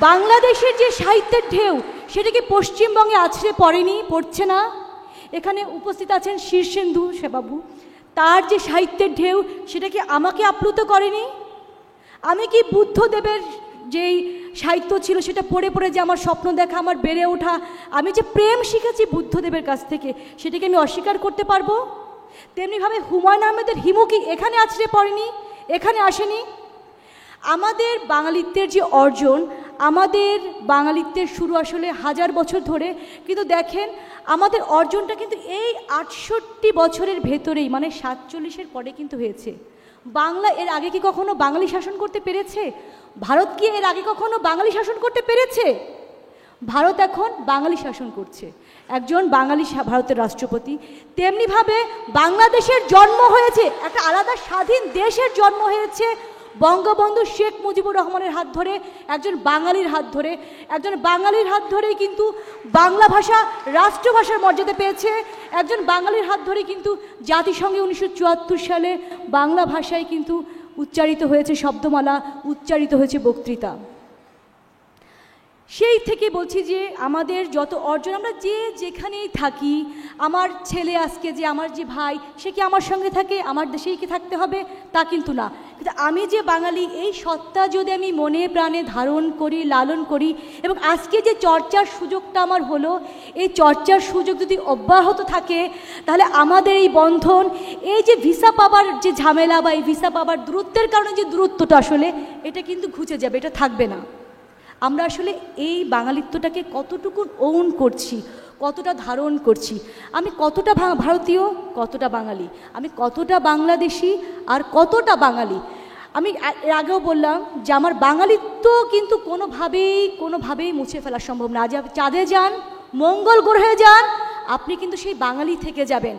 বাংলাদেশের যে সাহিত্যের ঢেউ সেটা কি পশ্চিমবঙ্গে আছড়ে পড়েনি, পড়ছে না? এখানে উপস্থিত আছেন শীর্ষেন্দু সেবাবু, তার যে সাহিত্যের ঢেউ সেটা কি আমাকে আপ্লুত করেনি? আমি কি বুদ্ধদেবের যেই সাহিত্য ছিল সেটা পড়ে পড়ে যে আমার স্বপ্ন দেখা, আমার বেড়ে ওঠা, আমি যে প্রেম শিখেছি বুদ্ধদেবের কাছ থেকে, সেটাকে আমি অস্বীকার করতে পারবো? তেমনিভাবে হুমায়ুন আহমেদের হিমু কি এখানে আছড়ে পড়েনি, এখানে আসেনি? আমাদের বাঙালিত্বের যে অর্জন, আমাদের বাঙালিত্বের শুরু আসলে 1000 বছর ধরে, কিন্তু দেখেন আমাদের অর্জনটা কিন্তু এই 68 বছরের ভেতরেই, মানে 47-এর পরে কিন্তু হয়েছে। বাংলা এর আগে কি কখনো বাঙালি শাসন করতে পেরেছে? ভারত কি এর আগে কখনো বাঙালি শাসন করতে পেরেছে? ভারত এখন বাঙালি শাসন করছে, একজন বাঙালি ভারতের রাষ্ট্রপতি। তেমনিভাবে বাংলাদেশের জন্ম হয়েছে, একটা আলাদা স্বাধীন দেশের জন্ম হয়েছে বঙ্গবন্ধু শেখ মুজিবুর রহমানের হাত ধরে, একজন বাঙালির হাত ধরে। একজন বাঙালির হাত ধরেই কিন্তু বাংলা ভাষা রাষ্ট্রভাষার মর্যাদা পেয়েছে, একজন বাঙালির হাত ধরেই কিন্তু জাতিসংঘে 1974 সালে বাংলা ভাষায় কিন্তু উচ্চারিত হয়েছে শব্দমালা, উচ্চারিত হয়েছে বক্তৃতা। সেই থেকে বলছি যে আমাদের যত অর্জন, আমরা যে যেখানেই থাকি, আমার ছেলে আজকে যে আমার যে ভাই সে কি আমার সঙ্গে থাকে, আমার দেশেই কি থাকতে হবে তা কিন্তু না। কিন্তু আমি যে বাঙালি, এই সত্তা যদি আমি মনে প্রাণে ধারণ করি, লালন করি, এবং আজকে যে চর্চার সুযোগটা আমার হলো, এই চর্চার সুযোগ যদি অব্যাহত থাকে, তাহলে আমাদের এই বন্ধন, এই যে ভিসা পাবার যে ঝামেলা বা এই ভিসা পাবার দূরত্বের কারণে যে দূরত্বটা আসলে, এটা কিন্তু ঘুচে যাবে, এটা থাকবে না। আমরা আসলে এই বাঙালিত্বটাকে কতটুকু ওন করছি, কতটা ধারণ করছি, আমি কতটা ভারতীয়, কতটা বাঙালি, আমি কতটা বাংলাদেশি আর কতটা বাঙালি। আমি এর আগেও বললাম যে আমার বাঙালিত্ব কিন্তু কোনোভাবেই মুছে ফেলা সম্ভব না। আজ আপনি চাঁদে যান, মঙ্গল গ্রহে যান, আপনি কিন্তু সেই বাঙালি থেকে যাবেন।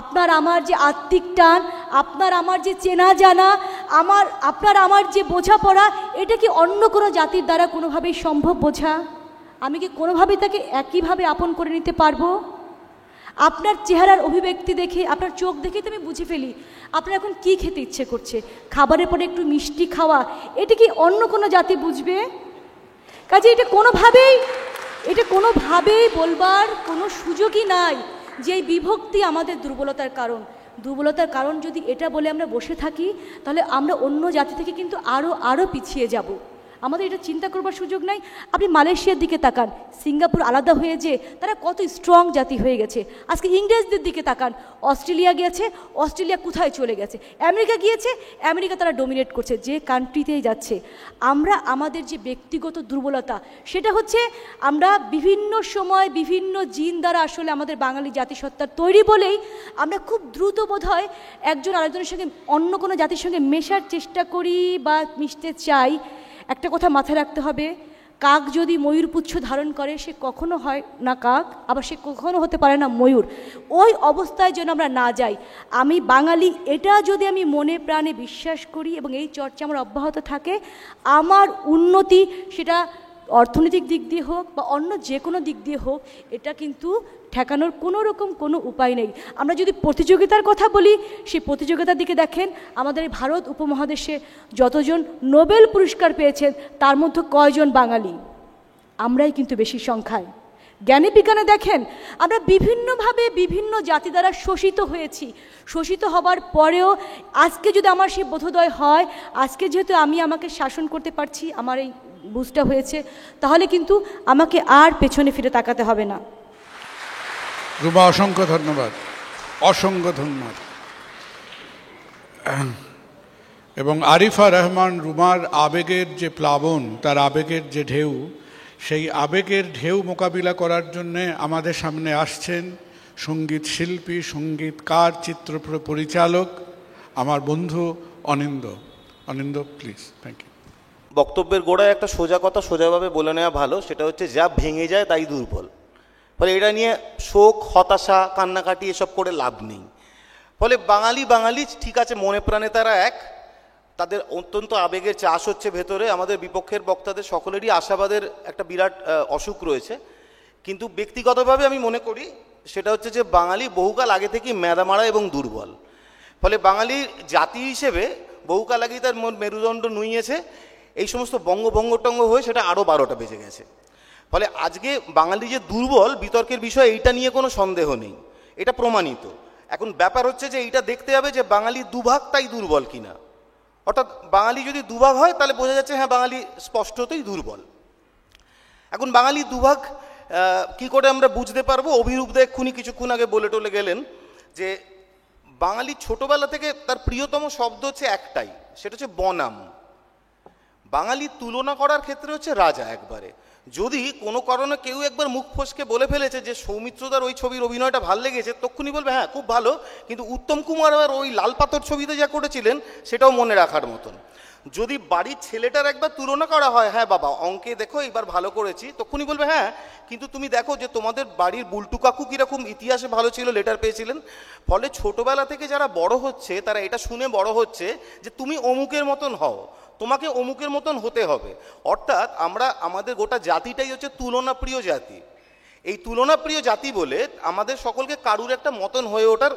আপনার আমার যে আত্মিক টান, আপনার আমার যে চেনা জানা, আপনার আমার যে বোঝাপড়া, এটা কি অন্য কোনো জাতির দ্বারা কোনোভাবেই সম্ভব বোঝা? আমি কি কোনোভাবেই তাকে একইভাবে আপন করে নিতে পারবো? আপনার চেহারার অভিব্যক্তি দেখে, আপনার চোখ দেখে তো আমি বুঝে ফেলি আপনার এখন কি খেতে ইচ্ছে করছে। খাবারের পরে একটু মিষ্টি খাওয়া, এটা কি অন্য কোনো জাতি বুঝবে? কাজে এটা কোনোভাবেই বলবার কোনো সুযোগই নাই যে এই বিভক্তি আমাদের দুর্বলতার কারণ। দুর্বলতার কারণ যদি এটা বলে আমরা বসে থাকি, তাহলে আমরা অন্য জাতি থেকে কিন্তু আরও পিছিয়ে যাব। আমাদের এটা চিন্তা করবার সুযোগ নাই। আপনি মালয়েশিয়ার দিকে তাকান, সিঙ্গাপুর আলাদা হয়ে যে তারা কত স্ট্রং জাতি হয়ে গেছে। আজকে ইংরেজদের দিকে তাকান, অস্ট্রেলিয়া গিয়েছে, অস্ট্রেলিয়া কোথায় চলে গেছে, আমেরিকা গিয়েছে, আমেরিকা তারা ডমিনেট করছে, যে কান্ট্রিতেই যাচ্ছে। আমরা আমাদের যে ব্যক্তিগত দুর্বলতা, সেটা হচ্ছে আমরা বিভিন্ন সময় বিভিন্ন জিন দ্বারা আসলে আমাদের বাঙালি জাতিসত্তার তৈরি বলেই আমরা খুব দ্রুত বোধ হয় একজন আরেকজনের সঙ্গে অন্য কোনো জাতির সঙ্গে মেশার চেষ্টা করি বা মিশতে চাই। একটা কথা মাথায় রাখতে হবে, কাক যদি ময়ূর পুচ্ছ ধারণ করে সে কখনো হয় না কাক, আবার সে কখনো হতে পারে না ময়ূর। ওই অবস্থায় যেন আমরা না যাই। আমি বাঙালি এটা যদি আমি মনে প্রাণে বিশ্বাস করি এবং এই চর্চা আমার অব্যাহত থাকে, আমার উন্নতি সেটা অর্থনৈতিক দিক দিয়ে হোক বা অন্য যে কোনো দিক দিয়ে হোক, এটা কিন্তু ঠেকানোর কোনো উপায় নেই। আমরা যদি প্রতিযোগিতার কথা বলি, সেই প্রতিযোগিতার দিকে দেখেন আমাদের ভারত উপমহাদেশে যতজন নোবেল পুরস্কার পেয়েছেন তার মধ্যে কয়জন বাঙালি? আমরাই কিন্তু বেশি সংখ্যায়। জ্ঞানী বিজ্ঞানে দেখেন আমরা বিভিন্নভাবে বিভিন্ন জাতি দ্বারা শোষিত হয়েছি। শোষিত হবার পরেও আজকে যদি আমার সেই বোধোদয় হয়, আজকে যেহেতু আমাকে শাসন করতে পারছি, আমার এই বুঝটা হয়েছে, তাহলে কিন্তু আমাকে আর পেছনে ফিরে তাকাতে হবে না। রুমা, অসংখ্য ধন্যবাদ, অসংখ্য ধন্যবাদ। এবং আরিফা রহমান রুমার আবেগের যে প্লাবন, তার আবেগের যে ঢেউ, সেই আবেগের ঢেউ মোকাবিলা করার জন্যে আমাদের সামনে আসছেন সঙ্গীত শিল্পী, সঙ্গীতকার, চিত্র পরিচালক আমার বন্ধু অনিন্দ। Please, thank you. বক্তব্যের গোড়ায় একটা সোজা কথা সোজাভাবে বলে নেওয়া ভালো, সেটা হচ্ছে যা ভেঙে যায় তাই দুর্বল। ফলে এটা নিয়ে শোক, হতাশা, কান্নাকাটি এসব করে লাভ নেই। ফলে বাঙালি ঠিক আছে, মনে প্রাণে তারা এক, তাদের অত্যন্ত আবেগের চাষ হচ্ছে ভেতরে, আমাদের বিপক্ষের বক্তাদের সকলেরই আশাবাদের একটা বিরাট অসুখ রয়েছে। কিন্তু ব্যক্তিগতভাবে আমি মনে করি সেটা হচ্ছে যে বাঙালি বহুকাল আগে থেকেই মেদামারা এবং দুর্বল, ফলে বাঙালির জাতি হিসেবে বহুকাল আগেই তার মেরুদণ্ড নুইয়েছে। এই সমস্ত বঙ্গটঙ্গ হয়ে সেটা আরও 12টা বেজে গেছে। ফলে আজকে বাঙালি যে দুর্বল বিতর্কের বিষয়, এইটা নিয়ে কোনো সন্দেহ নেই, এটা প্রমাণিত। এখন ব্যাপার হচ্ছে যে এইটা দেখতে হবে যে বাঙালি দুভাগ তাই দুর্বল কিনা। অর্থাৎ বাঙালি যদি দুভাগ হয় তাহলে বোঝা যাচ্ছে হ্যাঁ বাঙালি স্পষ্টতই দুর্বল। এখন বাঙালি দুভাগ কি করে আমরা বুঝতে পারবো? অভিরূপদা এক্ষুনি কিছুক্ষণ আগে বলে টলে গেলেন যে বাঙালি ছোটবেলা থেকে তার প্রিয়তম শব্দ হচ্ছে একটাই, সেটা হচ্ছে বনাম। বাঙালি তুলনা করার ক্ষেত্রে হচ্ছে রাজা একবারে। যদি কোনো কারণে কেউ একবার মুখ ফসকে বলে ফেলেছে যে সৌমিত্রদার ওই ছবির অভিনয়টা ভাল লেগেছে, তখনই বলবে হ্যাঁ খুব ভালো, কিন্তু উত্তম কুমার আর ওই লাল পাথর ছবিতে যা করেছিলেন সেটাও মনে রাখার মতন। যদি বাড়ির ছেলেটার একবার তুলনা করা হয়, হ্যাঁ বাবা অঙ্কে দেখো এবার ভালো করেছি, তখনই বলবে হ্যাঁ কিন্তু তুমি দেখো যে তোমাদের বাড়ির বুলটু কাকু কীরকম ইতিহাসে ভালো ছিল, লেটার পেয়েছিলেন। ফলে ছোটবেলা থেকে যারা বড় হচ্ছে তারা এটা শুনে বড় হচ্ছে যে তুমি অমুকের মতন হও, তোমাকে অমুকের মতন হতে হবে। অর্থাৎ আমাদের গোটা জাতিটাই হচ্ছে তুলনাপ্রিয় জাতি। এই তুলনাপ্রিয় জাতি বলে আমাদের সকলকে কারুর একটা মতন হয়ে ওঠার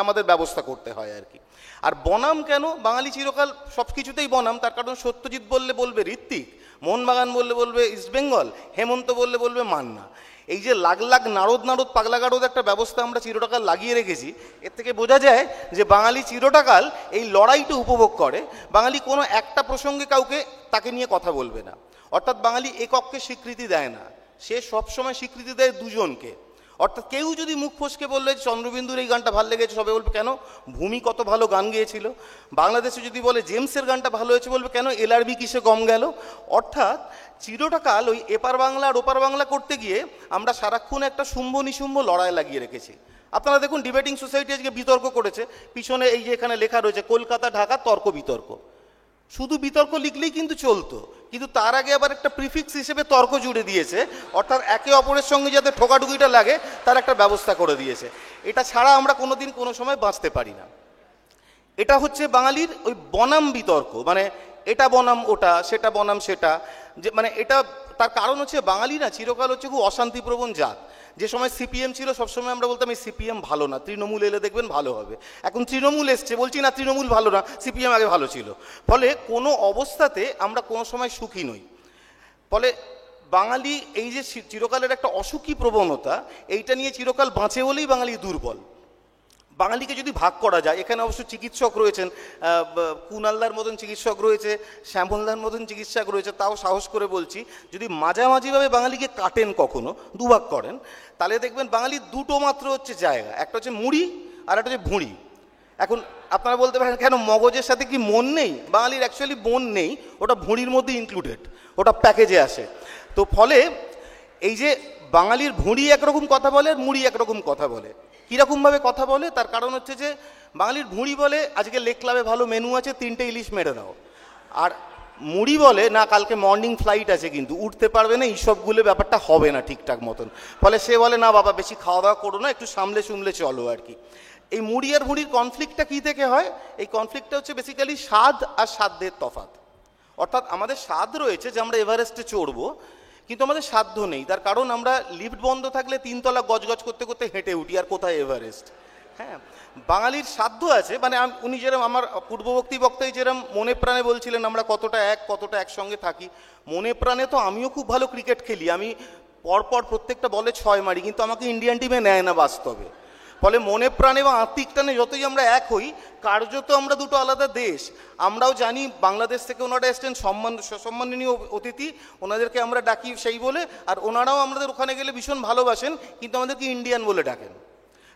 আমাদের ব্যবস্থা করতে হয় আর কি। আর বনাম কেন? বাঙালি চিরকাল সব কিছুতেই বনাম, তার কারণ সত্যজিৎ বললে বলবে ঋত্বিক, মোহনবাগান বললে বলবে ইস্টবেঙ্গল, হেমন্ত বললে বলবে মান্না। এই যে লাখ লাখ নারদ পাগলা গারদ একটা ব্যবস্থা আমরা চিরটাকাল লাগিয়ে রেখেছি, এর থেকে বোঝা যায় যে বাঙালি চিরটাকাল এই লড়াইটা উপভোগ করে। বাঙালি কোনো একটা প্রসঙ্গে কাউকে তাকে নিয়ে কথা বলবে না। অর্থাৎ বাঙালি একককে স্বীকৃতি দেয় না, সে সবসময় স্বীকৃতি দেয় দুজনকে। অর্থাৎ কেউ যদি মুখ ফসকে বললে চন্দ্রবিন্দুর এই গানটা ভালো লেগেছে, সবাই বলবে কেন? ভূমি কত ভালো গান গেয়েছিল। বাংলাদেশে যদি বলে জেমসের গানটা ভালো হয়েছে, বলবে কেন? এলআরবি কিসে কম গেল। অর্থাৎ চিরটাকাল ওই এপার বাংলা আর ওপার বাংলা করতে গিয়ে আমরা সারাক্ষণ একটা শুম্ভ নিশুম্ভ লড়াই লাগিয়ে রেখেছি। আপনারা দেখুন ডিবেটিং সোসাইটি আজকে বিতর্ক করেছে, পিছনে এই যে এখানে লেখা রয়েছে কলকাতা ঢাকা তর্ক বিতর্ক। শুধু বিতর্ক লিখলেই কিন্তু চলতো, কিন্তু তার আগে আবার একটা প্রিফিক্স হিসেবে তর্ক জুড়ে দিয়েছে। অর্থাৎ একে অপরের সঙ্গে যাতে ঠোকাঠুকিটা লাগে তার একটা ব্যবস্থা করে দিয়েছে। এটা ছাড়া আমরা কোনোদিন কোনো সময় বাঁচতে পারি না। এটা হচ্ছে বাঙালির ওই বনাম বিতর্ক, এটা বনাম ওটা, সেটা বনাম সেটা, যে এটা তার কারণ হচ্ছে বাঙালি না চিরকাল হচ্ছে খুব অশান্তিপ্রবণ জাত। যে সময় সিপিএম ছিল সবসময় আমরা বলতাম এই সিপিএম ভালো না, তৃণমূল এলে দেখবেন ভালো হবে। এখন তৃণমূল এসছে, বলছি না তৃণমূল ভালো না, সিপিএম আগে ভালো ছিল। ফলে কোনো অবস্থাতে আমরা কোনো সময় সুখী নই। ফলে বাঙালি এই যে চিরকালের একটা অসুখী প্রবণতা, এইটা নিয়ে চিরকাল বাঁচে বলেই বাঙালি দুর্বল। বাঙালিকে যদি ভাগ করা যায়, এখানে অবশ্য চিকিৎসক রয়েছেন, কুণালদার মতন চিকিৎসক রয়েছে, শ্যামলদার মতন চিকিৎসক রয়েছে, তাও সাহস করে বলছি যদি মাঝামাঝিভাবে বাঙালিকে কাটেন, কখনো দুভাগ করেন, তাহলে দেখবেন বাঙালির দুটো মাত্র হচ্ছে জায়গা, একটা হচ্ছে মুড়ি আর একটা হচ্ছে ভুঁড়ি। এখন আপনারা বলতে পারেন কেন মগজের সাথে কি মন নেই? বাঙালির অ্যাকচুয়ালি মন নেই, ওটা ভুঁড়ির মধ্যে ইনক্লুডেড, ওটা প্যাকেজে আসে। তো ফলে এই যে বাঙালির ভুঁড়ি একরকম কথা বলে আর মুড়ি একরকম কথা বলে। কীরকমভাবে কথা বলে? তার কারণ হচ্ছে যে বাঙালির ভুঁড়ি বলে আজকে লেক ক্লাবে ভালো মেনু আছে, 3টে ইলিশ মেরে দাও। আর মুড়ি বলে না কালকে মর্নিং ফ্লাইট আছে, কিন্তু উঠতে পারবে না, এইসবগুলো ব্যাপারটা হবে না ঠিকঠাক মতন। ফলে সে বলে না বাবা বেশি খাওয়া দাওয়া করো না, একটু সামলে সুমলে চলো আর কি। এই মুড়ি আর ভুঁড়ির কনফ্লিক্টটা কী থেকে হয়? এই কনফ্লিক্টটা হচ্ছে বেসিক্যালি স্বাদ আর সাধ্যের তফাৎ। অর্থাৎ আমাদের স্বাদ রয়েছে যে আমরা এভারেস্টে চড়বো, কিন্তু আমাদের সাধ্য নেই। তার কারণ আমরা লিফট বন্ধ থাকলে 3 তলা গজগজ করতে করতে হেঁটে উঠি, আর কোথায় এভারেস্ট। হ্যাঁ, বাঙালির সাধ্য আছে, উনি যেরকম আমার পূর্ববর্তী বক্তাই যেরকম মনে প্রাণে বলছিলেন আমরা কতটা একসঙ্গে থাকি। মনে প্রাণে তো আমিও খুব ভালো ক্রিকেট খেলি, আমি পরপর প্রত্যেকটা বলে 6 মারি, কিন্তু আমাকে ইন্ডিয়ান টিমে নেয় না বাস্তবে। ফলে মনে প্রাণে এবং আত্মিক টানে যতই আমরা এক হই, কার্যত আমরা দুটো আলাদা দেশ। আমরাও জানি বাংলাদেশ থেকে ওনারা এসছেন সম্মাননীয় অতিথি, ওনাদেরকে আমরা ডাকি সেই বলে, আর ওনারাও আমাদের ওখানে গেলে ভীষণ ভালোবাসেন, কিন্তু আমাদেরকে ইন্ডিয়ান বলে ডাকেন।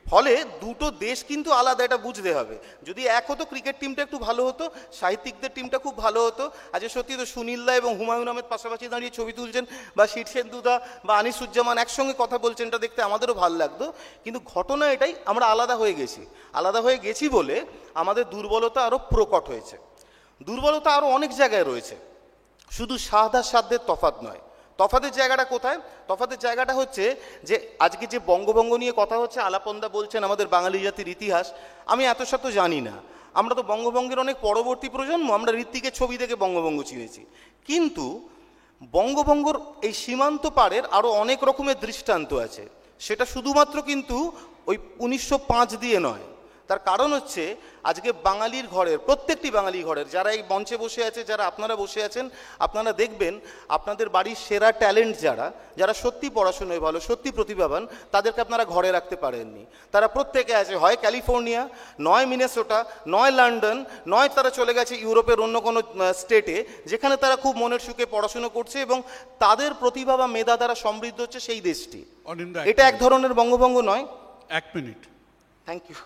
ফলে দুটো দেশ কিন্তু আলাদা, এটা বুঝতে হবে। যদি এক হতো ক্রিকেট টিমটা একটু ভালো হতো, সাহিত্যিকদের টিমটা খুব ভালো হতো। আজ সত্যি তো সুনীলদা এবং হুমায়ুন আহমেদ পাশাপাশি দাঁড়িয়ে ছবি তুলছেন, বা শীর্ষেন্দুদা বা আনিসুজ্জামান একসঙ্গে কথা বলছেন, এটা দেখতে আমাদেরও ভালো লাগতো। কিন্তু ঘটনা এটাই, আমরা আলাদা হয়ে গেছি বলে আমাদের দুর্বলতা আরও প্রকট হয়েছে। দুর্বলতা আরও অনেক জায়গায় রয়েছে, শুধু স্বাদ আর সাধ্যের তফাৎ নয়। তফাতের জায়গাটা কোথায়? তফাতের জায়গাটা হচ্ছে যে আজকে যে বঙ্গভঙ্গ নিয়ে কথা হচ্ছে, আলাপনদা বলছেন আমাদের বাঙালি জাতির ইতিহাস, আমি এত শত জানি না। আমরা তো বঙ্গভঙ্গের অনেক পরবর্তী প্রজন্ম, আমরা ঋত্বিকের ছবি দেখে বঙ্গভঙ্গ চিনেছি। কিন্তু বঙ্গভঙ্গর এই সীমান্ত পারের আরও অনেক রকমের দৃষ্টান্ত আছে, সেটা শুধুমাত্র কিন্তু ওই 1905 দিয়ে নয়। তার কারণ হচ্ছে আজকে বাঙালির ঘরের, প্রত্যেকটি বাঙালি ঘরের, যারা এই মঞ্চে বসে আছে, যারা আপনারা বসে আছেন, আপনারা দেখবেন আপনাদের বাড়ির সেরা ট্যালেন্ট যারা সত্যি পড়াশোনায় ভালো, সত্যি প্রতিভাবান, তাদেরকে আপনারা ঘরে রাখতে পারেননি। তারা প্রত্যেকে আছে হয় ক্যালিফোর্নিয়া, নয় মিনেসোটা, নয় লন্ডন, নয় তারা চলে গেছে ইউরোপের অন্য কোনো স্টেটে, যেখানে তারা খুব মনের সুখে পড়াশোনা করছে এবং তাদের প্রতিভা বা মেধা দ্বারা সমৃদ্ধ হচ্ছে সেই দেশটি। এটা এক ধরনের বঙ্গভঙ্গ নয়? 1 মিনিট। Thank you.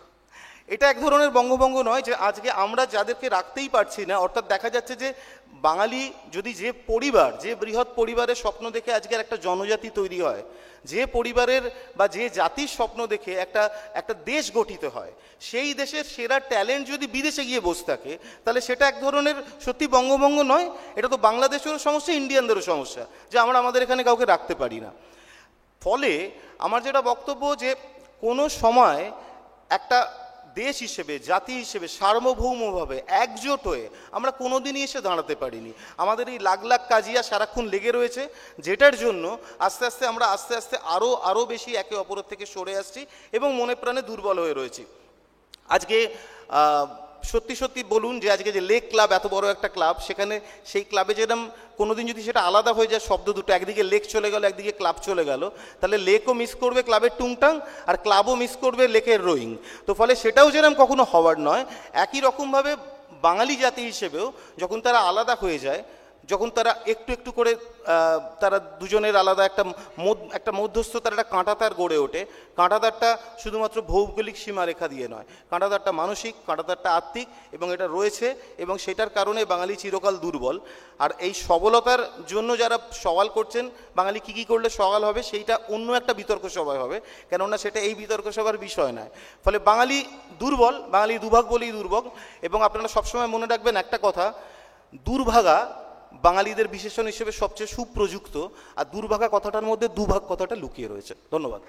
এটা এক ধরনের বঙ্গভঙ্গ নয় যে আজকে আমরা যাদেরকে রাখতেই পারছি না, অর্থাৎ দেখা যাচ্ছে যে বাঙালি যদি যে পরিবার, যে বৃহৎ পরিবারের স্বপ্ন দেখে আজকের একটা জনজাতি তৈরি হয়, যে পরিবারের বা যে জাতির স্বপ্ন দেখে একটা দেশ গঠিত হয়, সেই দেশের সেরা ট্যালেন্ট যদি বিদেশে গিয়ে বসে থাকে, তাহলে সেটা এক ধরনের সত্যি বঙ্গভঙ্গ নয়। এটা তো বাংলাদেশেরও সমস্যা, ইন্ডিয়ানদেরও সমস্যা, যে আমরা আমাদের এখানে কাউকে রাখতে পারি না। ফলে আমার যেটা বক্তব্য, যে কোনো সময় একটা দেশ হিসেবে, জাতি হিসেবে সার্বভৌমভাবে একজোট হয়ে আমরা কোনোদিনই এসে দাঁড়াতে পারিনি। আমাদের এই লাখ লাখ কাজিয়া সারাক্ষণ লেগে রয়েছে, যেটার জন্য আস্তে আস্তে আরও বেশি একে অপরের থেকে সরে আসছি এবং মনে প্রাণে দুর্বল হয়ে রয়েছি। আজকে সত্যি বলুন যে আজকে যে লেক ক্লাব, এত বড় একটা ক্লাব, সেখানে সেই ক্লাবে যেরকম কোনোদিন যদি সেটা আলাদা হয়ে যায় শব্দ দুটো, একদিকে লেক চলে গেল, একদিকে ক্লাব চলে গেল, তাহলে লেকও মিস করবে ক্লাবের টুংটাং, আর ক্লাবও মিস করবে লেকের রোয়িং। তো ফলে সেটাও যেরকম কখনো হওয়ার নয়, একই রকমভাবে বাঙালি জাতি হিসেবেও যখন তারা আলাদা হয়ে যায়, যখন তারা একটু করে তারা দুজনের আলাদা একটা মধ্যস্থতার একটা কাঁটাতার গড়ে ওঠে, কাঁটাতারটা শুধুমাত্র ভৌগোলিক সীমারেখা দিয়ে নয়, কাঁটাতারটা মানসিক, কাঁটাতারটা আত্মিক, এবং এটা রয়েছে, এবং সেটার কারণে বাঙালি চিরকাল দুর্বল। আর এই সবলতার জন্য যারা সওয়াল করছেন, বাঙালি কী করলে সওয়াল হবে, সেইটা অন্য একটা বিতর্ক সভায় হবে, কেননা সেটা এই বিতর্ক সভার বিষয় নয়। ফলে বাঙালি দুর্বল, বাঙালি দুর্ভাগ বলেই দুর্ভোগ। এবং আপনারা সবসময় মনে রাখবেন একটা কথা, দুর্ভাগা বাঙালিদের বিশেষণ হিসেবে সবচেয়ে সুপ্রযুক্ত, আর দুর্ভাগা কথাটার মধ্যে দুভাগ কথাটা লুকিয়ে রয়েছে। ধন্যবাদ।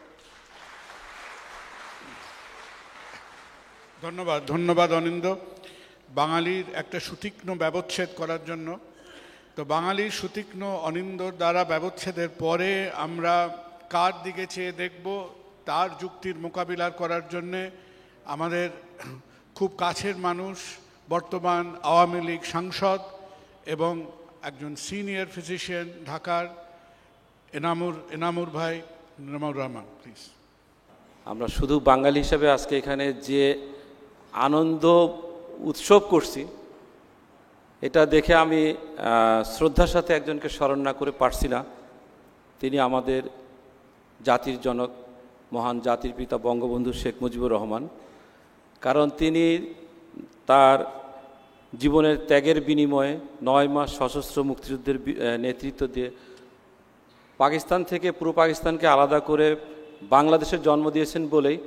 ধন্যবাদ অনিন্দ, বাঙালির একটা সুতীক্ষ্ণ ব্যবচ্ছেদ করার জন্য। তো বাঙালির সুতীক্ষ্ণ অনিন্দর দ্বারা ব্যবচ্ছেদের পরে আমরা কার দিকে চেয়ে দেখব, তার যুক্তির মোকাবিলা করার জন্যে আমাদের খুব কাছের মানুষ, বর্তমান আওয়ামী লীগ সাংসদ এবং একজন সিনিয়র ফিজিশিয়ান ঢাকার এনামুর ভাই, এনামুর রহমান, প্লিজ। আমরা শুধু বাঙালি হিসেবে আজকে এখানে যে আনন্দ উৎসব করছি, এটা দেখে আমি শ্রদ্ধার সাথে একজনকে স্মরণ না করে পারছি না। তিনি আমাদের জাতির জনক, মহান জাতির পিতা বঙ্গবন্ধু শেখ মুজিবুর রহমান। কারণ তিনি তার জীবনের ত্যাগের বিনিময়ে 9 মাস সশস্ত্র মুক্তিযুদ্ধের নেতৃত্ব দিয়ে পাকিস্তান থেকে পুরো পাকিস্তানকে আলাদা করে বাংলাদেশের জন্ম দিয়েছেন বলেই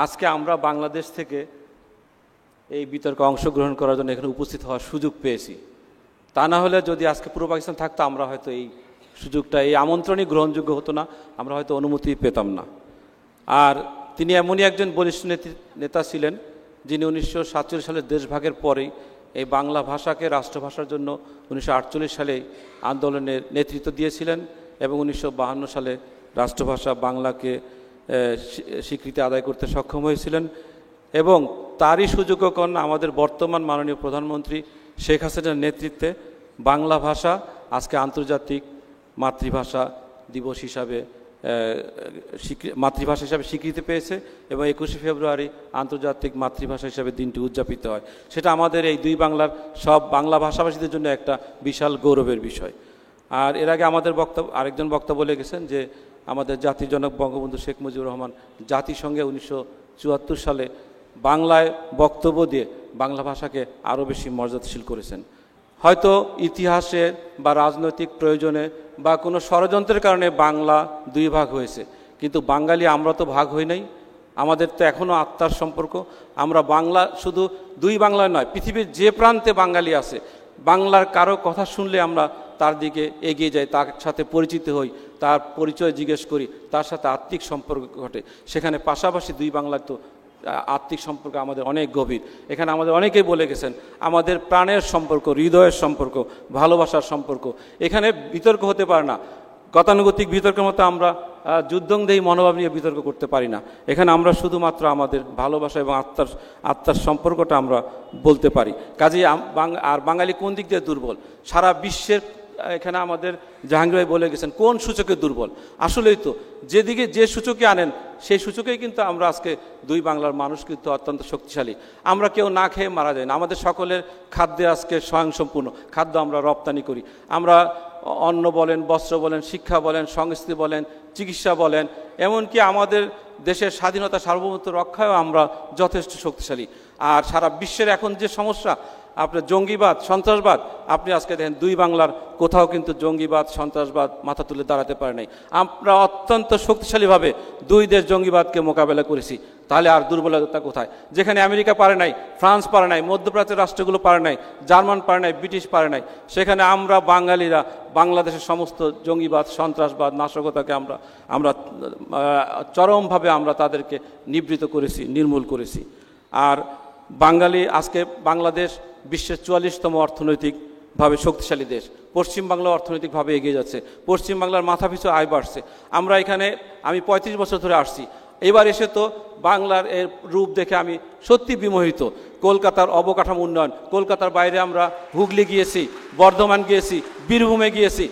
আজকে আমরা বাংলাদেশ থেকে এই বিতর্কে অংশগ্রহণ করার জন্য এখানে উপস্থিত হওয়ার সুযোগ পেয়েছি। তা না হলে যদি আজকে পুরো পাকিস্তান থাকতো, আমরা হয়তো এই সুযোগটা, এই আমন্ত্রণই গ্রহণযোগ্য হতো না, আমরা হয়তো অনুমতি পেতাম না। আর তিনি এমনই একজন বলিষ্ঠ নেতা ছিলেন, যিনি 1947 সালের দেশভাগের পরেই এই বাংলা ভাষাকে রাষ্ট্রভাষার জন্য 1948 সালে আন্দোলনের নেতৃত্ব দিয়েছিলেন এবং 1952 সালে রাষ্ট্রভাষা বাংলাকে স্বীকৃতি আদায় করতে সক্ষম হয়েছিলেন। এবং তারই সুযোগ্যকণ আমাদের বর্তমান মাননীয় প্রধানমন্ত্রী শেখ হাসিনার নেতৃত্বে বাংলা ভাষা আজকে আন্তর্জাতিক মাতৃভাষা দিবস হিসাবে মাতৃভাষা হিসাবে স্বীকৃতি পেয়েছে এবং 21শে ফেব্রুয়ারি আন্তর্জাতিক মাতৃভাষা হিসাবে দিনটি উদযাপিত হয়। সেটা আমাদের এই দুই বাংলার সব বাংলা ভাষাভাষীদের জন্য একটা বিশাল গৌরবের বিষয়। আর এর আগে আমাদের আরেকজন বক্তা বলে গেছেন যে আমাদের জাতির জনক বঙ্গবন্ধু শেখ মুজিবুর রহমান জাতিসংঘে 1974 সালে বাংলায় বক্তব্য দিয়ে বাংলা ভাষাকে আরও বেশি মর্যাদাশীল করেছেন। হয়তো ইতিহাসে বা রাজনৈতিক প্রয়োজনে বা কোনো ষড়যন্ত্রের কারণে বাংলা দুই ভাগ হয়েছে, কিন্তু বাঙালি আমরা তো ভাগ হই নাই। আমাদের তো এখনও আত্মার সম্পর্ক। আমরা বাংলা শুধু দুই বাংলায় নয়, পৃথিবীর যে প্রান্তে বাঙালি আছে, বাংলার কারো কথা শুনলে আমরা তার দিকে এগিয়ে যাই, তার সাথে পরিচিত হই, তার পরিচয় জিজ্ঞেস করি, তার সাথে আত্মিক সম্পর্ক ঘটে। সেখানে পাশাপাশি দুই বাংলায় তো আত্মিক সম্পর্ক আমাদের অনেক গভীর। এখানে আমাদের অনেকেই বলে গেছেন আমাদের প্রাণের সম্পর্ক, হৃদয়ের সম্পর্ক, ভালোবাসার সম্পর্ক। এখানে বিতর্ক হতে পারে না, গতানুগতিক বিতর্কের মতো আমরা যুদ্ধংদেহী মনোভাব নিয়ে বিতর্ক করতে পারি না। এখানে আমরা শুধুমাত্র আমাদের ভালোবাসা এবং আত্মার সম্পর্কটা আমরা বলতে পারি। কাজেই আর বাঙালি কোন দিক দিয়ে দুর্বল? সারা বিশ্বের এখানে আমাদের জাহাঙ্গীর ভাই বলে গেছেন কোন সূচকে দুর্বল। আসলেই তো যেদিকে যে সূচকে আনেন সেই সূচকেই কিন্তু আমরা আজকে দুই বাংলার মানুষ কিন্তু অত্যন্ত শক্তিশালী। আমরা কেউ না খেয়ে মারা যায় না। আমাদের সকলের খাদ্যে আজকে স্বয়ংসম্পূর্ণ খাদ্য আমরা রপ্তানি করি। আমরা অন্ন বলেন, বস্ত্র বলেন, শিক্ষা বলেন, সংস্কৃতি বলেন, চিকিৎসা বলেন, এমনকি আমাদের দেশের স্বাধীনতা সার্বভৌমত্ব রক্ষায়ও আমরা যথেষ্ট শক্তিশালী। আর সারা বিশ্বের এখন যে সমস্যা, আপনার জঙ্গিবাদ, সন্ত্রাসবাদ, আপনি আজকে দেখেন দুই বাংলার কোথাও কিন্তু জঙ্গিবাদ, সন্ত্রাসবাদ মাথা তুলে দাঁড়াতে পারে নাই। আমরা অত্যন্ত শক্তিশালীভাবে দুই দেশ জঙ্গিবাদকে মোকাবেলা করেছি। তাহলে আর দুর্বলতা কোথায়? যেখানে আমেরিকা পারে নাই, ফ্রান্স পারে নাই, মধ্যপ্রাচ্যের রাষ্ট্রগুলো পারে নাই, জার্মান পারে নাই, ব্রিটিশ পারে নাই, সেখানে আমরা বাঙালিরা বাংলাদেশের সমস্ত জঙ্গিবাদ, সন্ত্রাসবাদ, নাশকতাকে আমরা চরমভাবে আমরা তাদেরকে নিবৃত করেছি, নির্মূল করেছি। আর আজকে বাংলাদেশ বিশ্বের 44তম অর্থনৈতিকভাবে শক্তিশালী দেশ। পশ্চিমবাংলা অর্থনৈতিকভাবে এগিয়ে যাচ্ছে। পশ্চিমবাংলার মাথাপিছু আয় বাড়ছে। আমরা এখানে আমি 35 বছর ধরে আসছি। এবার এসে তো বাংলার এর রূপ দেখে আমি সত্যি বিমোহিত। কলকাতার অবকাঠামো উন্নয়ন, কলকাতার বাইরে আমরা হুগলি গিয়েছি, বর্ধমান গিয়েছি, বীরভূমে গিয়েছি,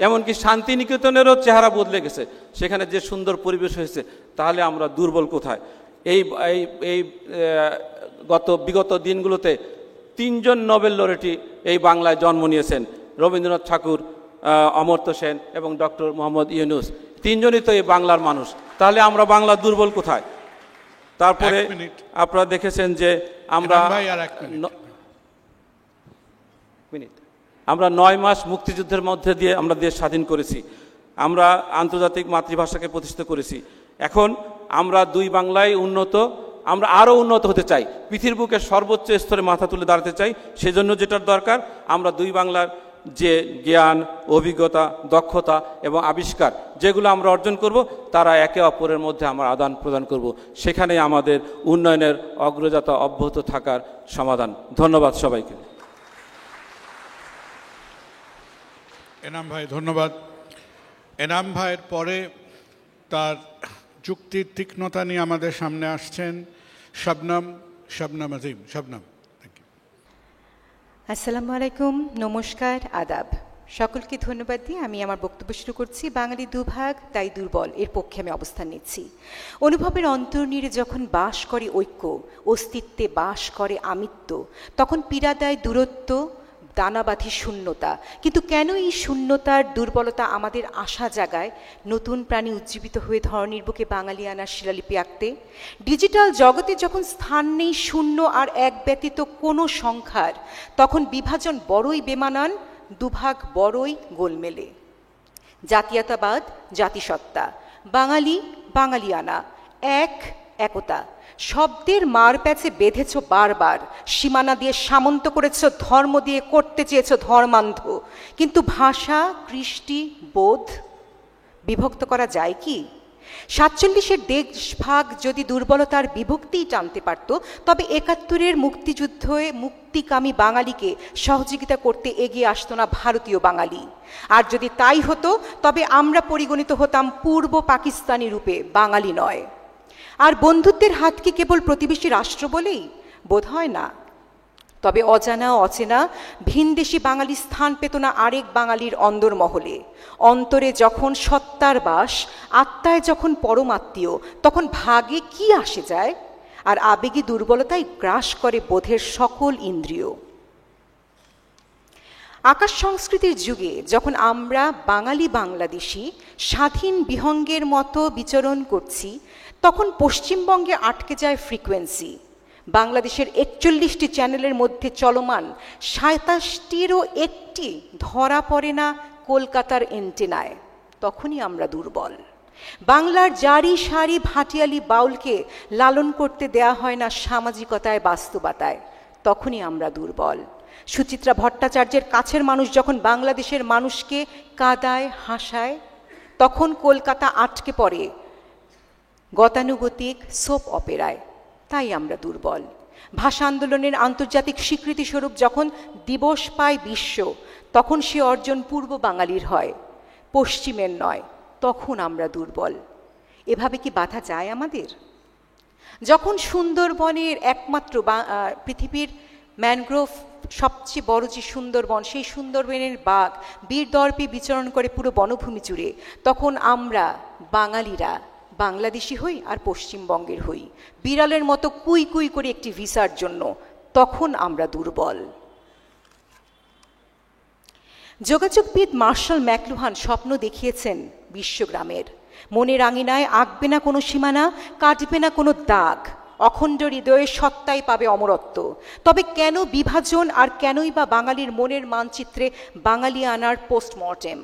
এমনকি শান্তিনিকেতনেরও চেহারা বদলে গেছে। সেখানে যে সুন্দর পরিবেশ হয়েছে, তাহলে আমরা দুর্বল কোথায়? এই বিগত দিনগুলোতে 3 জন নোবেল লরেটি এই বাংলায় জন্ম নিয়েছেন, রবীন্দ্রনাথ ঠাকুর, অমর্ত্য সেন এবং ডক্টর মোহাম্মদ ইউনূস। 3 জনই তো এই বাংলার মানুষ। তাহলে আমরা বাংলা দুর্বল কোথায়? তারপরে আপনারা দেখেছেন যে আমরা 9 মাস মুক্তিযুদ্ধের মধ্যে দিয়ে আমরা দেশ স্বাধীন করেছি। আমরা আন্তর্জাতিক মাতৃভাষাকে প্রতিষ্ঠিত করেছি। এখন আমরা দুই বাংলায় উন্নত, আমরা আরও উন্নত হতে চাই, পৃথিবীর বুকে সর্বোচ্চ স্তরে মাথা তুলে দাঁড়াতে চাই। সেজন্য যেটার দরকার, আমরা দুই বাংলার যে জ্ঞান, অভিজ্ঞতা, দক্ষতা এবং আবিষ্কার যেগুলো আমরা অর্জন করব, তারা একে অপরের মধ্যে আমরা আদান প্রদান করব। সেখানে আমাদের উন্নয়নের অগ্রযাত্রা অব্যাহত থাকার সমাধান। ধন্যবাদ সবাইকে। এনাম ভাই ধন্যবাদ। এনাম ভাইয়ের পরে তার যুক্তির তীক্ষ্ণতা নিয়ে আমাদের সামনে আসছেন শবনম আজিম। শবনম, আসসালামু আলাইকুম, নমস্কার, আদাব। সকলকে ধন্যবাদ দিয়ে আমি আমার বক্তব্য শুরু করছি। বাঙালি দুভাগ তাই দুর্বল, এর পক্ষে আমি অবস্থান নিচ্ছি। অনুভবের অন্তর্নিরে যখন বাস করে ঐক্য, অস্তিত্বে বাস করে আমিত্ব, তখন পীড়া দেয় দূরত্ব, দানাবাঁধি শূন্যতা। কিন্তু কেন এই শূন্যতার দুর্বলতা আমাদের আশা জাগায় নতুন প্রাণী উজ্জীবিত হয়ে ধরনীর বুকে বাঙালিয়ানার শিলালিপি আঁকতে? ডিজিটাল জগতে যখন স্থান নেই শূন্য আর এক ব্যতীত কোনো সংখ্যার, তখন বিভাজন বড়ই বেমানান, দুভাগ বড়ই গোলমেলে। জাতীয়তাবাদ, জাতিসত্তা, বাঙালি, বাঙালিয়ানা, একতা, শব্দের মার প্যাচে বেঁধেছ বারবার, সীমানা দিয়ে সামন্ত করেছ, ধর্ম দিয়ে করতে চেয়েছ ধর্মান্ধ। কিন্তু ভাষা, কৃষ্টি, বোধ বিভক্ত করা যায় কি? 47-এর দেশভাগ যদি দুর্বলতার বিভক্তিই টানতে পারত, তবে 71-এর মুক্তিযুদ্ধে মুক্তিকামী বাঙালিকে সহযোগিতা করতে এগিয়ে আসতো না ভারতীয় বাঙালি। আর যদি তাই হতো, তবে আমরা পরিগণিত হতাম পূর্ব পাকিস্তানি রূপে, বাঙালি নয়। আর বন্ধুত্বের হাত কি কেবল প্রতিবেশী রাষ্ট্র বলেই? বোধ হয় না। তবে অজানা অচেনা ভিনদেশি বাঙালি স্থান পেত না আরেক বাঙালির অন্দরমহলে। অন্তরে যখন সত্তার বাস, আত্মায় যখন পরমাত্মীয়, তখন ভাগে কি আসে যায়? আর আবেগী দুর্বলতাই গ্রাস করে বোধের সকল ইন্দ্রিয়। আকাশ সংস্কৃতির যুগে যখন আমরা বাঙালি বাংলাদেশি স্বাধীন বিহঙ্গের মতো বিচরণ করছি, তখন পশ্চিমবঙ্গে আটকে যায় ফ্রিকোয়েন্সি। বাংলাদেশের 41টি চ্যানেলের মধ্যে চলমান 27টিরও একটি ধরা পড়ে না কলকাতার এন্টেনায়। তখনই আমরা দুর্বল। বাংলার জারি সারি ভাটিয়ালি বাউলকে লালন করতে দেয়া হয় না সামাজিকতায়, বাস্তবতায়। তখনই আমরা দুর্বল। সুচিত্রা ভট্টাচার্যের কাছের মানুষ যখন বাংলাদেশের মানুষকে কাঁদায়, হাসায়, তখন কলকাতা আটকে পড়ে গতানুগতিক সোপ অপেরায়। তাই আমরা দুর্বল। ভাষা আন্দোলনের আন্তর্জাতিক স্বীকৃতিস্বরূপ যখন দিবস পায় বিশ্ব, তখন সে অর্জন পূর্ব বাঙালির হয়, পশ্চিমের নয়। তখন আমরা দুর্বল। এভাবে কি বাধা যায় আমাদের? যখন সুন্দরবনের একমাত্র পৃথিবীর ম্যানগ্রোভ সবচেয়ে বড় যে সুন্দরবন, সেই সুন্দরবনের বাঘ বীরদর্পে বিচরণ করে পুরো বনভূমি জুড়ে, তখন আমরা বাঙালিরা বাংলাদেশি হই আর পশ্চিমবঙ্গের হই, বিড়ালের মতো কুই কুই করে একটি ভিসার জন্য। তখন আমরা দুর্বল। যোগাযোগবিদ মার্শাল ম্যাকলুহান স্বপ্ন দেখিয়েছেন বিশ্বগ্রামের। মনের আঙিনায় আঁকবে না কোনো সীমানা, কাটবে না কোনো দাগ, অখণ্ড হৃদয়ে সত্তাই পাবে অমরত্ব। তবে কেন বিভাজন, আর কেনই বা বাঙালির মনের মানচিত্রে বাঙালি আনার পোস্টমর্টেম?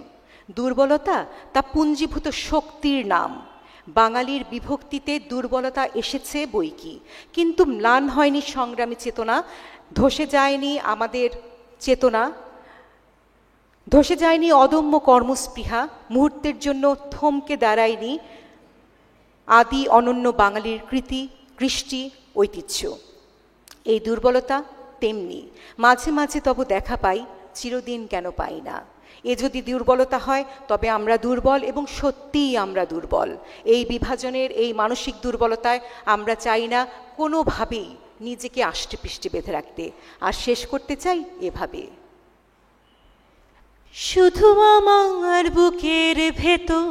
দুর্বলতা তা পুঞ্জীভূত শক্তির নাম। বাঙালির বিভক্তিতে দুর্বলতা এসেছে বইকি, কিন্তু ম্লান হয়নি সংগ্রামী চেতনা, ধসে যায়নি আমাদের চেতনা, ধসে যায়নি অদম্য কর্মস্পৃহা, মুহূর্তের জন্য থমকে দাঁড়ায়নি আদি অনন্য বাঙালির কৃষ্টি ঐতিহ্য। এই দুর্বলতা তেমনি মাঝে মাঝে তবু দেখা পাই, চিরদিন কেন পাই না। এ যদি দুর্বলতা হয় তবে আমরা দুর্বল, এবং সত্যিই আমরা দুর্বল। এই বিভাজনের এই মানসিক দুর্বলতায় আমরা চাই না কোনোভাবেই নিজেকে আষ্টেপৃষ্টে বেঁধে রাখতে, আর শেষ করতে চাই এভাবে। শুধু আমার বুকের ভেতর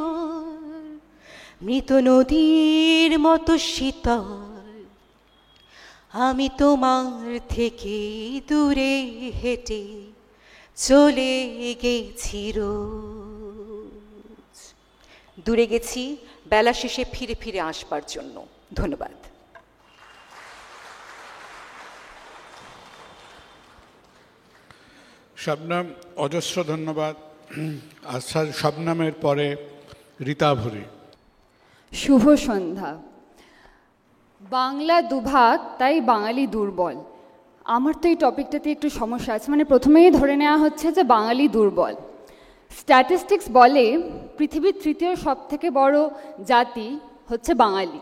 মৃত নদীর মতো শীতল, আমি তোমার থেকে দূরে হেঁটে চলে গেছি রোজ। দূরে গেছি বেলা শেষে ফিরে ফিরে আসবার জন্য। ধন্যবাদ। শবনম, অজস্র ধন্যবাদ। আচ্ছা, শবনমের পরে রীতা ভুরি। শুভ সন্ধ্যা। বাংলা দুভাগ, তাই বাঙালি দুর্বল। আমার তো এই টপিকটাতে একটু সমস্যা আছে। মানে প্রথমেই ধরে নেওয়া হচ্ছে যে বাঙালি দুর্বল। স্ট্যাটিস্টিক্স বলে পৃথিবীর তৃতীয় সব থেকে বড় জাতি হচ্ছে বাঙালি,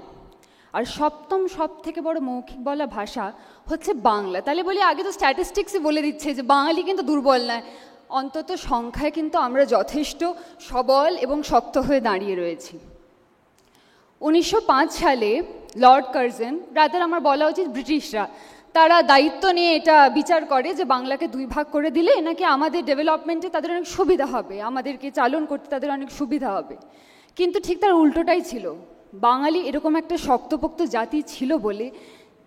আর সপ্তম সব থেকে বড় মৌখিক বলা ভাষা হচ্ছে বাংলা। তাহলে বলি আগে তো স্ট্যাটিস্টিক্সই বলে দিচ্ছে যে বাঙালি কিন্তু দুর্বল নয়, অন্তত সংখ্যায় কিন্তু আমরা যথেষ্ট সবল এবং শক্ত হয়ে দাঁড়িয়ে রয়েছি। 1905 সালে লর্ড কার্জন, রাদার আমার বলা উচিত ব্রিটিশরা, তারা দায়িত্ব নিয়ে এটা বিচার করে যে বাংলাকে দুই ভাগ করে দিলে নাকি আমাদের ডেভেলপমেন্টে তাদের অনেক সুবিধা হবে, আমাদেরকে চালন করতে তাদের অনেক সুবিধা হবে। কিন্তু ঠিক তার উল্টোটাই ছিল। বাঙালি এরকম একটা শক্তপোক্ত জাতি ছিল বলে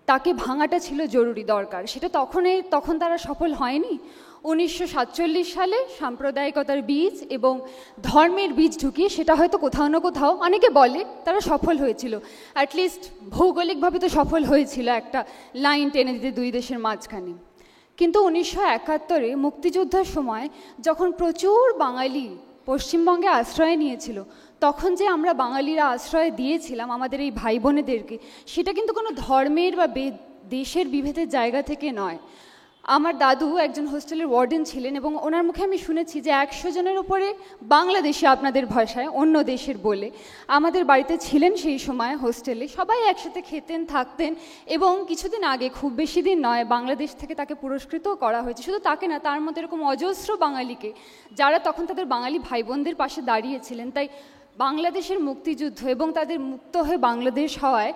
তাকে ভাঙাটা ছিল জরুরি দরকার। সেটা তখন তারা সফল হয়নি। 1947 সালে সাম্প্রদায়িকতার বীজ এবং ধর্মের বীজ ঢুকিয়ে সেটা হয়তো কোথাও না কোথাও অনেকে বলে তারা সফল হয়েছিল, অ্যাটলিস্ট ভৌগোলিকভাবে তো সফল হয়েছিল একটা লাইন টেনে দিতে দুই দেশের মাঝখানে। কিন্তু 1971-এ মুক্তিযুদ্ধের সময় যখন প্রচুর বাঙালি পশ্চিমবঙ্গে আশ্রয় নিয়েছিল, তখন যে আমরা বাঙালিরা আশ্রয় দিয়েছিলাম আমাদের এই ভাই বোনেদেরকে, সেটা কিন্তু কোনো ধর্মের বা দেশের বিভেদের জায়গা থেকে নয়। আমার দাদু একজন হোস্টেলের ওয়ার্ডেন ছিলেন, এবং ওনার মুখে আমি শুনেছি যে 100 জনের উপরে বাংলাদেশি, আপনাদের ভাষায় অন্য দেশের বলে, আমাদের বাড়িতে ছিলেন সেই সময় হোস্টেলে। সবাই একসাথে খেতেন, থাকতেন, এবং কিছুদিন আগে, খুব বেশি দিন নয়, বাংলাদেশ থেকে তাকে পুরস্কৃতও করা হয়েছে। শুধু তাকে না, তার মধ্যে এরকম অজস্র বাঙালিকে যারা তখন তাদের বাঙালি ভাই বোনদের পাশে দাঁড়িয়েছিলেন। তাই বাংলাদেশের মুক্তিযুদ্ধ এবং তাদের মুক্ত হয়ে বাংলাদেশ হওয়ায়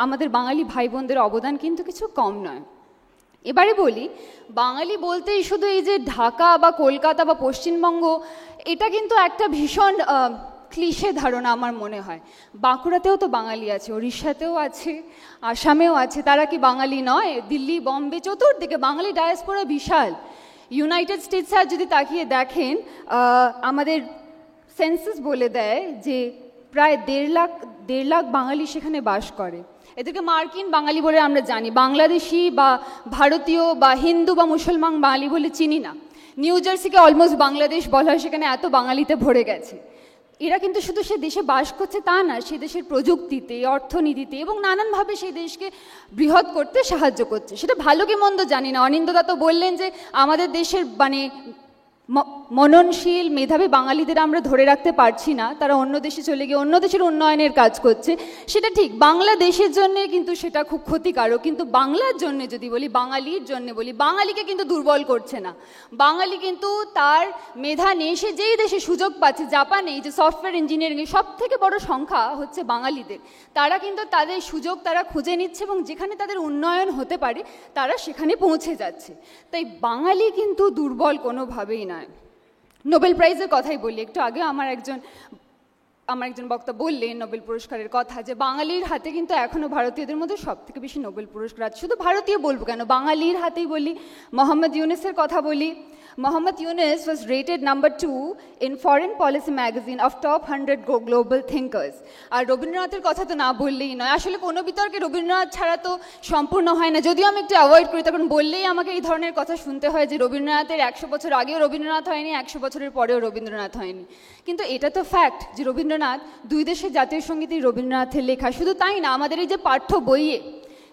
আমাদের বাঙালি ভাই বোনদের অবদান কিন্তু কিছু কম নয়। এবারে বলি, বাঙালি বলতেই শুধু এই যে ঢাকা বা কলকাতা বা পশ্চিমবঙ্গ, এটা কিন্তু একটা ভীষণ ক্লিশে ধারণা আমার মনে হয়। বাঁকুড়াতেও তো বাঙালি আছে, উড়িষ্যাতেও আছে, আসামেও আছে, তারা কি বাঙালি নয়? দিল্লি, বম্বে, চতুর্দিকে বাঙালি ডায়াসপোরা বিশাল। ইউনাইটেড স্টেটসে আর যদি তাকিয়ে দেখেন, আমাদের সেন্সাস বলে দেয় যে প্রায় 1.5 লাখ বাঙালি সেখানে বাস করে। এদেরকে মার্কিন বাঙালি বলে আমরা জানি, বাংলাদেশি বা ভারতীয় বা হিন্দু বা মুসলমান বাঙালি বলে চিনি না। নিউ জার্সিকে অলমোস্ট বাংলাদেশ বলা হয়, সেখানে এত বাঙালিতে ভরে গেছে। এরা কিন্তু শুধু সে দেশে বাস করছে তা না, সে দেশের প্রযুক্তিতে, অর্থনীতিতে এবং নানানভাবে সেই দেশকে বৃহৎ করতে সাহায্য করছে। সেটা ভালো কি মন্দ জানি না। অনিন্দদা তো বললেন যে আমাদের দেশের মননশীল মেধাবী বাঙালিদের আমরা ধরে রাখতে পারছি না, তারা অন্য দেশে চলে গিয়ে অন্য দেশের উন্নয়নের কাজ করছে, সেটা ঠিক। বাংলাদেশের জন্য কিন্তু সেটা খুব ক্ষতিকারক, কিন্তু বাংলার জন্য যদি বলি, বাঙালির জন্য বলি, বাঙালিকে কিন্তু দুর্বল করছে না। বাঙালি কিন্তু তার মেধা নিয়ে সে যেই দেশে সুযোগ পাচ্ছে, জাপানে এই যে সফটওয়্যার ইঞ্জিনিয়ারিং সব থেকে বড় সংখ্যা হচ্ছে বাঙালিদের, তারা কিন্তু তাদের সুযোগ তারা খুঁজে নিচ্ছে এবং যেখানে তাদের উন্নয়ন হতে পারে তারা সেখানে পৌঁছে যাচ্ছে। তাই বাঙালি কিন্তু দুর্বল কোনোভাবেই নয়। নোবেল প্রাইজের কথাই বলি, একটু আগে আমার একজন বক্তা বললেন নোবেল পুরস্কারের কথা, যে বাঙালির হাতে কিন্তু এখনও ভারতীয়দের মধ্যে সব থেকে বেশি নোবেল পুরস্কার আছে। শুধু ভারতীয় বলবো কেন, বাঙালির হাতেই বলি। মোহাম্মদ ইউনুসের কথা বলি, Mohammad Yunus was rated number 2 in Foreign Policy magazine of top 100 global thinkers. আর রবীন্দ্রনাথের কথা তো না বললেই নয়। আসলে কোনো বিতর্কে রবীন্দ্রনাথ ছাড়া তো সম্পূর্ণ হয় না, যদিও আমি একটু অ্যাভয়েড করি, তখন বললেই আমাকে এই ধরনের কথা শুনতে হয় যে রবীন্দ্রনাথের 100 বছর আগেও রবীন্দ্রনাথ হয়নি, 100 বছরের পরেও রবীন্দ্রনাথ হয়নি। কিন্তু এটা তো ফ্যাক্ট যে রবীন্দ্রনাথ দুই দেশের জাতীয় সঙ্গীতই রবীন্দ্রনাথের লেখা। শুধু তাই না, আমাদের এই যে পাঠ্য বইয়ে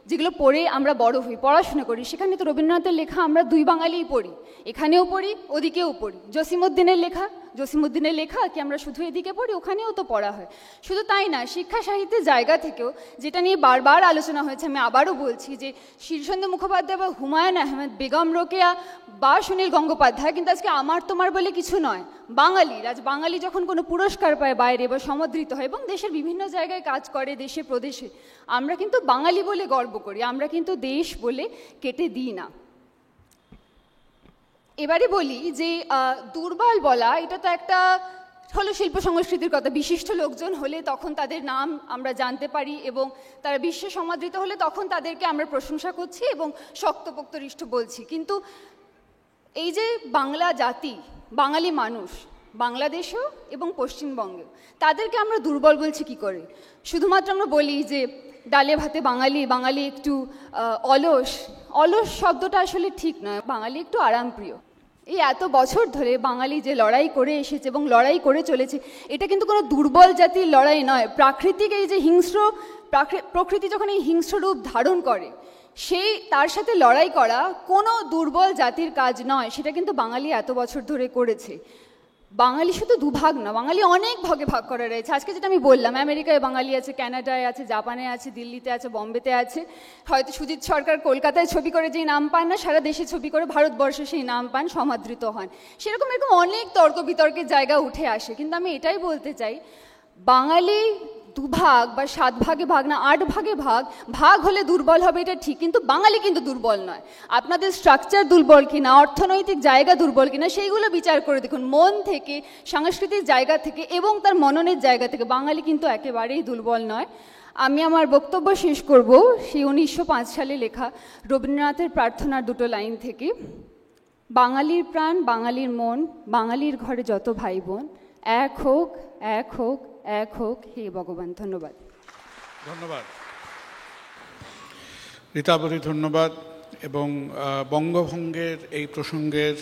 যেগুলো পড়ে আমরা বড় হই, পড়াশোনা করি, সেখানে তো রবীন্দ্রনাথের লেখা আমরা দুই বাঙালিই পড়ি, এখানেও পড়ি ওদিকেও পড়ি। জসিমউদ্দিনের লেখা কি আমরা শুধু এদিকে পড়ি, ওখানেও তো পড়া হয়। শুধু তাই না, শিক্ষা সাহিত্যের জায়গা থেকেও যেটা নিয়ে বারবার আলোচনা হয়েছে, আমি আবারও বলছি যে শীর্ষেন্দু মুখোপাধ্যায় বা হুমায়ুন আহমেদ, বেগম রোকেয়া বা সুনীল গঙ্গোপাধ্যায় কিন্তু আজকে আমার তোমার বলে কিছু নয়, বাঙালির। আজ বাঙালি যখন কোনো পুরস্কার পায় বাইরে বা সমাদৃত হয় এবং দেশের বিভিন্ন জায়গায় কাজ করে দেশে প্রদেশে, আমরা কিন্তু বাঙালি বলে গর্ব করি, আমরা কিন্তু দেশ বলে কেটে দিই না। এবারে বলি যে দুর্বল বলা, এটা তো একটা হলো শিল্প সংস্কৃতির কথা। বিশিষ্ট লোকজন হলে তখন তাদের নাম আমরা জানতে পারি এবং তারা বিশ্বে সমাদৃত হলে তখন তাদেরকে আমরা প্রশংসা করছি এবং শক্তপোক্তরিষ্ঠ বলছি। কিন্তু এই যে বাংলা জাতি, বাঙালি মানুষ বাংলাদেশেও এবং পশ্চিমবঙ্গেও, তাদেরকে আমরা দুর্বল বলছি কি করে? শুধুমাত্র আমরা বলি যে ডালে ভাতে বাঙালি, বাঙালি একটু অলস। অলস শব্দটা আসলে ঠিক নয়, বাঙালি একটু আরামপ্রিয়। এই এত বছর ধরে বাঙালি যে লড়াই করে এসেছে এবং লড়াই করে চলেছে, এটা কিন্তু কোনো দুর্বল জাতির লড়াই নয়। প্রাকৃতিক এই যে প্রকৃতি যখন এই হিংস্র রূপ ধারণ করে, সেই তার সাথে লড়াই করা কোনো দুর্বল জাতির কাজ নয়। সেটা কিন্তু বাঙালি এত বছর ধরে করেছে। বাঙালি শুধু দুভাগ না, বাঙালি অনেক ভাগে ভাগ করা রয়েছে। আজকে যেটা আমি বললাম, আমেরিকায় বাঙালি আছে, কানাডায় আছে, জাপানে আছে, দিল্লিতে আছে, বম্বেতে আছে। হয়তো সুজিত সরকার কলকাতায় ছবি করে যেই নাম পান না, সারা দেশে ছবি করে ভারতবর্ষে সেই নাম পান, সমাদৃত হন। সেরকম এরকম অনেক তর্ক বিতর্কের জায়গা উঠে আসে। কিন্তু আমি এটাই বলতে চাই, বাঙালি দুভাগ বা 7 ভাগে ভাগ না 8 ভাগে ভাগ হলে দুর্বল হবে, এটা ঠিক, কিন্তু বাঙালি কিন্তু দুর্বল নয়। আপনাদের স্ট্রাকচার দুর্বল কিনা, অর্থনৈতিক জায়গা দুর্বল কিনা, সেইগুলো বিচার করে দেখুন। মন থেকে, সাংস্কৃতিক জায়গা থেকে এবং তার মননের জায়গা থেকে বাঙালি কিন্তু একেবারেই দুর্বল নয়। আমি আমার বক্তব্য শেষ করব সেই 1905 সালে লেখা রবীন্দ্রনাথের প্রার্থনার 2 লাইন থেকে। বাঙালির প্রাণ, বাঙালির মন, বাঙালির ঘরে যত ভাই বোন, এক হোক, এক হোক, এক হোক, হে ভগবান। ধন্যবাদ। ধন্যবাদ রীতাবরী, ধন্যবাদ। এবং বঙ্গভঙ্গের এই প্রসঙ্গের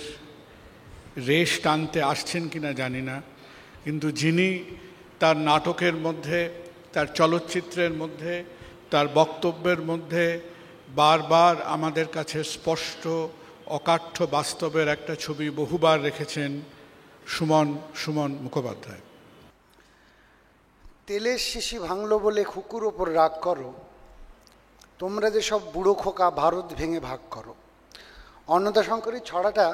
রেশ টানতে আসছেন কিনা জানি না, কিন্তু যিনি তার নাটকের মধ্যে, তার চলচ্চিত্রের মধ্যে, তার বক্তব্যের মধ্যে বারবার আমাদের কাছে স্পষ্ট অকাঠ্য বাস্তবের একটা ছবি বহুবার রেখেছেন, সুমন মুখোপাধ্যায়। তেলের শিশি ভাঙলো বলে খুকুর ওপর রাগ করো, তোমরা যে সব বুড়ো খোকা ভারত ভেঙে ভাগ করো। অন্নদাশঙ্করের ছড়াটা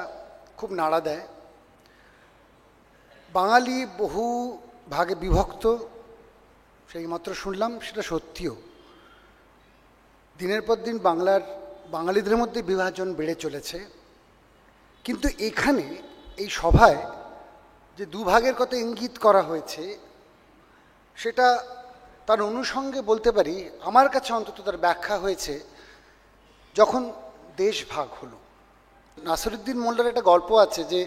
খুব নাড়া দেয়। বাঙালি বহু ভাগে বিভক্ত, সেই মাত্র শুনলাম, সেটা সত্যিও। দিনের পর দিন বাঙালিদের মধ্যে বিভাজন বেড়ে চলেছে। কিন্তু এখানে এই সভায় যে দুভাগের কথা ইঙ্গিত করা হয়েছে, সেটা তার অনুষঙ্গে বলতে পারি, আমার কাছে অন্তত তার ব্যাখ্যা হয়েছে যখন দেশ ভাগ হলো। নাসিরুদ্দিন মোল্লার একটা গল্প আছে যে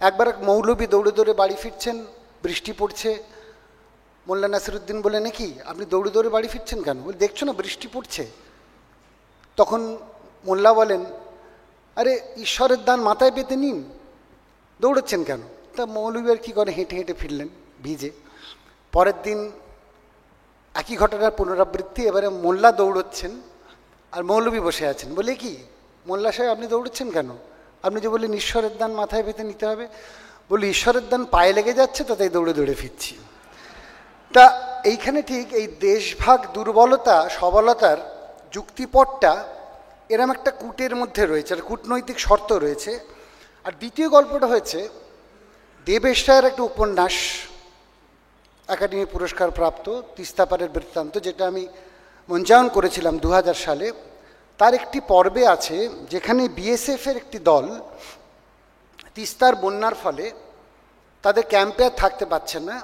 একবার এক মৌলবি দৌড়ে দৌড়ে বাড়ি ফিরছেন, বৃষ্টি পড়ছে। মোল্লা নাসিরুদ্দিন বলে, নাকি আপনি দৌড়ে দৌড়ে বাড়ি ফিরছেন কেন? বলে, দেখছো না বৃষ্টি পড়ছে। তখন মোল্লা বলেন, আরে ঈশ্বরের দান মাথায় পেতে নিন, দৌড়চ্ছেন কেন? তা মৌলবি আর কী করে, হেঁটে হেঁটে ফিরলেন ভিজে। পরের দিন একই ঘটনার পুনরাবৃত্তি। এবারে মোল্লা দৌড়চ্ছেন আর মৌলবি বসে আছেন। বলে, কি মোল্লা সাহেব আপনি দৌড়চ্ছেন কেন? আপনি যে বললেন ঈশ্বরের দান মাথায় পেতে নিতে হবে, বলি ঈশ্বরের দান পায়ে লেগে যাচ্ছে তো তাই দৌড়ে দৌড়ে ফিরছি। তা এইখানে ঠিক এই দেশভাগ দুর্বলতা সবলতার যুক্তিপটটা এরম একটা কূটের মধ্যে রয়েছে, আর কূটনৈতিক শর্ত রয়েছে। আর দ্বিতীয় গল্পটা হয়েছে দেবেশ রায়ের একটা উপন্যাস, একাডেমি পুরস্কার প্রাপ্ত তিস্তাপারের বৃত্তান্ত, যেটা আমি মঞ্চায়ন করেছিলাম 2000 সালে। তার একটি পর্বে আছে যেখানে বিএসএফের একটি দল তিস্তার বন্যার ফলে তাদের ক্যাম্পে আর থাকতে পারছে না।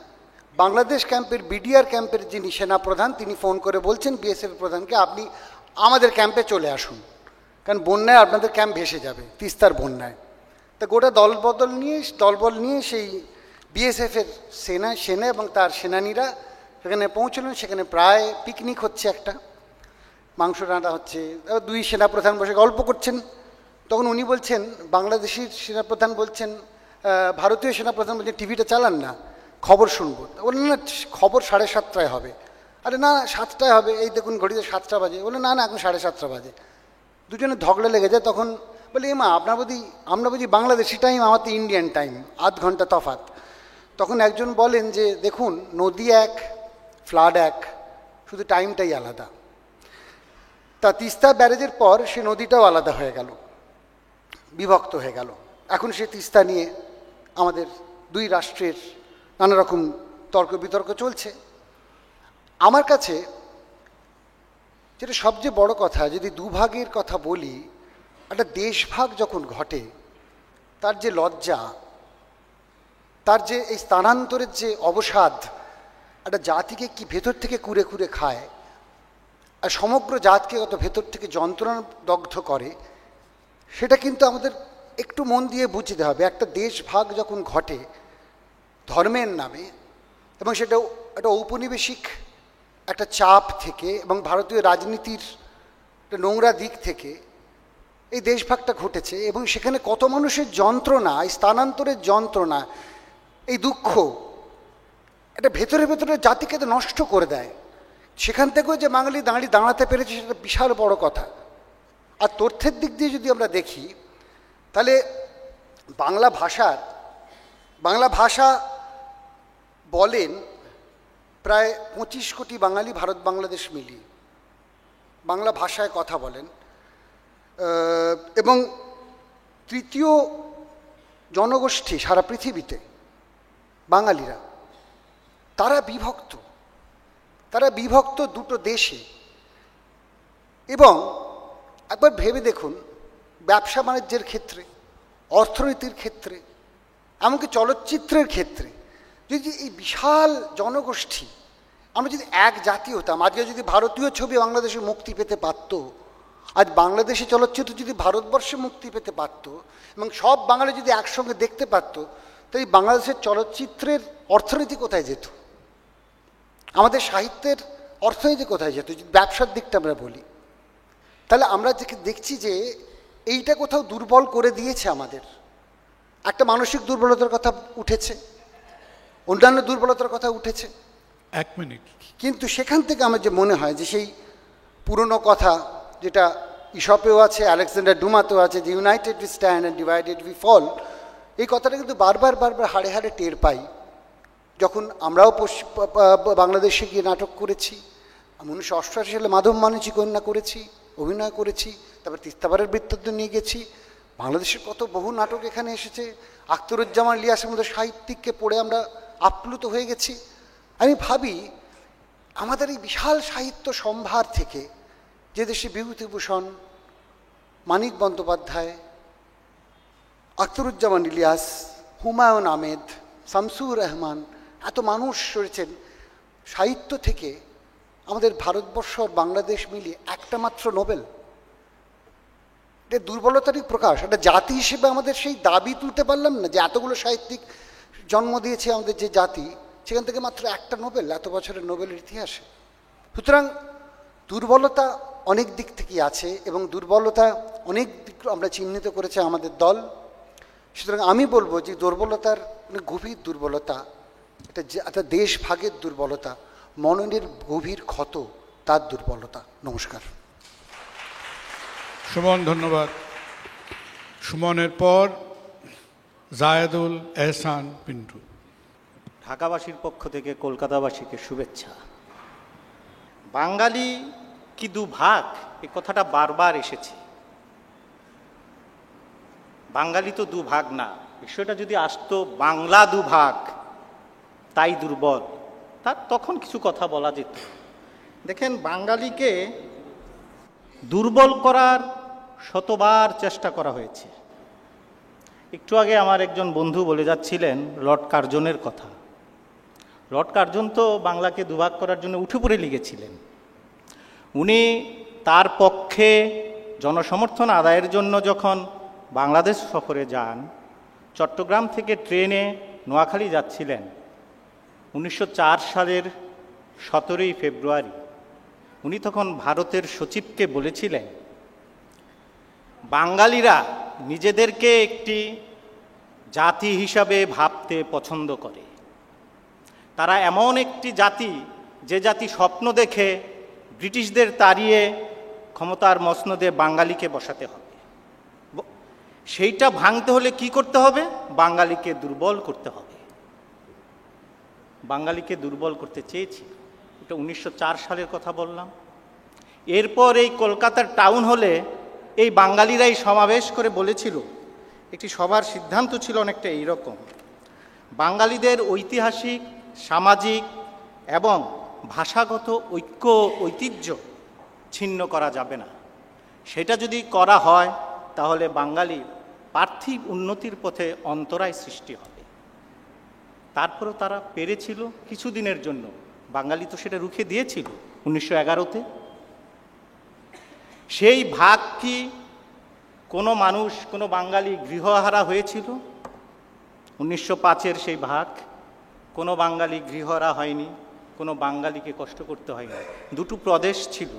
বাংলাদেশ ক্যাম্পের বিডিআর ক্যাম্পের যিনি সেনাপ্রধান তিনি ফোন করে বলছেন বিএসএফ প্রধানকে, আপনি আমাদের ক্যাম্পে চলে আসুন, কারণ বন্যায় আপনাদের ক্যাম্প ভেসে যাবে তিস্তার বন্যায়। তা গোটা দলবল নিয়ে সেই বিএসএফের সেনা এবং তার সেনানীরা সেখানে পৌঁছলেন। সেখানে প্রায় পিকনিক হচ্ছে, একটা মাংস রান্না হচ্ছে, দুই সেনাপ্রধান বসে গল্প করছেন। তখন উনি বলছেন, বাংলাদেশের সেনাপ্রধান বলছেন, ভারতীয় সেনাপ্রধান বলছেন টিভিটা চালান না, খবর শুনবো। বললেন না, খবর 7:30টায় হবে। আরে না, 7টায় হবে, এই দেখুন ঘড়িতে 7টা বাজে। বললেন না না, এখন 7:30 বাজে। দুজনে ঝগড়া লেগে যায়। তখন বলে, মা আমরা বুঝি বাংলাদেশি টাইম, আমার তো ইন্ডিয়ান টাইম, আধ ঘন্টা তফাৎ। তখন একজন বলেন যে দেখুন, নদী এক, ফ্লাড এক, শুধু টাইমটাই আলাদা। তা তিস্তা ব্যারেজের পর সে নদীটাও আলাদা হয়ে গেল, বিভক্ত হয়ে গেল। এখন সে তিস্তা নিয়ে আমাদের দুই রাষ্ট্রের নানা রকম তর্ক বিতর্ক চলছে। আমার কাছে যেটা সবচেয়ে বড় কথা, যদি দুভাগের কথা বলি, একটা দেশভাগ যখন ঘটে তার যে লজ্জা, তার যে এই স্থানান্তরের যে অবসাদ, একটা জাতিকে কি ভেতর থেকে কুরে কুরে খায় আর সমগ্র জাতকে কত ভেতর থেকে যন্ত্রণা দগ্ধ করে, সেটা কিন্তু আমাদের একটু মন দিয়ে বুঝতে হবে। একটা দেশভাগ যখন ঘটে ধর্মের নামে, এবং সেটা একটা ঔপনিবেশিক একটা চাপ থেকে এবং ভারতীয় রাজনীতির একটা নোংরা দিক থেকে এই দেশভাগটা ঘটেছে, এবং সেখানে কত মানুষের যন্ত্রণা, এই স্থানান্তরের যন্ত্রণা, এই দুঃখ এটা ভেতরে ভেতরে জাতিকে তো নষ্ট করে দেয়। সেখান থেকেও যে বাঙালি দাঁড়াতে পেরেছে সেটা বিশাল বড় কথা। আর তথ্যের দিক দিয়ে যদি আমরা দেখি, তাহলে বাংলা ভাষা বলেন প্রায় 25 কোটি বাঙালি, ভারত বাংলাদেশ মিলিয়ে বাংলা ভাষায় কথা বলেন। এবং তৃতীয় জনগোষ্ঠী সারা পৃথিবীতে বাঙালিরা, তারা বিভক্ত দুটো দেশে। এবং একবার ভেবে দেখুন, ব্যবসা বাণিজ্যের ক্ষেত্রে, অর্থনীতির ক্ষেত্রে, এমনকি চলচ্চিত্রের ক্ষেত্রে, যদি এই বিশাল জনগোষ্ঠী আমরা যদি এক জাতি হতাম, আজকে যদি ভারতীয় ছবি বাংলাদেশে মুক্তি পেতে পারত, আজ বাংলাদেশি চলচ্চিত্র যদি ভারতবর্ষে মুক্তি পেতে পারত, এবং সব বাঙালি যদি একসঙ্গে দেখতে পারত, তাই বাংলাদেশের চলচ্চিত্রের অর্থনীতি কোথায় যেত, আমাদের সাহিত্যের অর্থনীতি কোথায় যেত, যদি ব্যবসার দিকটা আমরা বলি। তাহলে আমরা দেখছি যে এইটা কোথাও দুর্বল করে দিয়েছে আমাদের। একটা মানসিক দুর্বলতার কথা উঠেছে, অন্যান্য দুর্বলতার কথা উঠেছে। 1 মিনিট। কিন্তু সেখান থেকে আমার যে মনে হয় যে সেই পুরনো কথা, যেটা ইসপেও আছে, আলেকজান্ডার ডুমাতেও আছে, যে united we stand and divided we fall, এই কথাটা কিন্তু বারবার হাড়ে হাড়ে টের পাই। যখন আমরাও বাংলাদেশে গিয়ে নাটক করেছি, 1988 সালে মাধব মানসী কন্যা করেছি, অভিনয় করেছি, তারপর তিস্তাপারের বৃত্তান্ত নিয়ে গেছি। বাংলাদেশের কত বহু নাটক এখানে এসেছে। আখতারুজ্জামান ইলিয়াসের মতো সাহিত্যিককে পড়ে আমরা আপ্লুত হয়ে গেছি। আমি ভাবি আমাদের এই বিশাল সাহিত্য সম্ভার থেকে, যে দেশে বিভূতিভূষণ, মানিক বন্দ্যোপাধ্যায়, আখতারুজ্জামান ইলিয়াস, হুমায়ুন আহমেদ, শামসুর রহমান, এত মানুষ রয়েছেন, সাহিত্য থেকে আমাদের ভারতবর্ষ আর বাংলাদেশ মিলিয়ে একটা মাত্র নোবেল। এটা দুর্বলতারই প্রকাশ। একটা জাতি হিসেবে আমাদের সেই দাবি তুলতে পারলাম না যে এতগুলো সাহিত্যিক জন্ম দিয়েছে আমাদের যে জাতি, সেখান থেকে মাত্র একটা নোবেল এত বছরের নোবেলের ইতিহাসে। সুতরাং দুর্বলতা অনেক দিক থেকেই আছে, এবং দুর্বলতা অনেক দিক আমরা চিহ্নিত করেছে আমাদের দল। সুতরাং আমি বলবো যে দুর্বলতার অনেক গভীর দুর্বলতা, এটা দেশ ভাগের দুর্বলতা, মননের গভীর ক্ষত, তার দুর্বলতা। নমস্কার। সুমন, ধন্যবাদ। সুমনের পর জায়েদুল এহসান পিন্টু। ঢাকাবাসীর পক্ষ থেকে কলকাতাবাসীকে শুভেচ্ছা। বাঙালি কি দুভাগ, এই কথাটা বারবার এসেছে। বাঙালি তো দুভাগ না, বিষয়টা যদি আসতো বাংলা দুভাগ তাই দুর্বল, তার তখন কিছু কথা বলা যেত। দেখেন, বাঙালিকে দুর্বল করার শতবার চেষ্টা করা হয়েছে। একটু আগে আমার একজন বন্ধু বলে যাচ্ছিলেন লর্ড কার্জনের কথা। লর্ড কার্জন তো বাংলাকে দুভাগ করার জন্য উঠে পড়ে লিখেছিলেন। উনি তার পক্ষে জনসমর্থন আদায়ের জন্য যখন বাংলাদেশ সফরে যান, চট্টগ্রাম থেকে ট্রেনে নোয়াখালী যাচ্ছিলেন 1904 সালের 17ই ফেব্রুয়ারি। উনি তখন ভারতের সচিবকে বলেছিলেন, বাঙালিরা নিজেদেরকে একটি জাতি হিসাবে ভাবতে পছন্দ করে। তারা এমন একটি জাতি যে জাতি স্বপ্ন দেখে ব্রিটিশদের তাড়িয়ে ক্ষমতার মসনদে বাঙালিকে বসাতে হবে। সেইটা ভাঙতে হলে কি করতে হবে? বাঙালিকে দুর্বল করতে হবে। বাঙালিকে দুর্বল করতে চেয়েছি। এটা 1904 সালের কথা বললাম। এরপর এই কলকাতার টাউন হলে এই বাঙালিরাই সমাবেশ করে বলেছিল, একটি সভার সিদ্ধান্ত ছিল অনেকটা এইরকম: বাঙালিদের ঐতিহাসিক, সামাজিক এবং ভাষাগত ঐতিহ্য ছিন্ন করা যাবে না। সেটা যদি করা হয় তাহলে বাঙালির পার্থিব উন্নতির পথে অন্তরায় সৃষ্টি হবে। তারপরেও তারা পেরেছিল কিছুদিনের জন্য। বাঙালি তো সেটা রুখে দিয়েছিল 1911-তে। সেই ভাগ কি কোনো মানুষ, কোনো বাঙালি গৃহহারা হয়েছিল? 1905-এর সেই ভাগ কোনো বাঙালি গৃহহারা হয়নি, কোনো বাঙালিকে কষ্ট করতে হয়নি। দুটো প্রদেশ ছিল,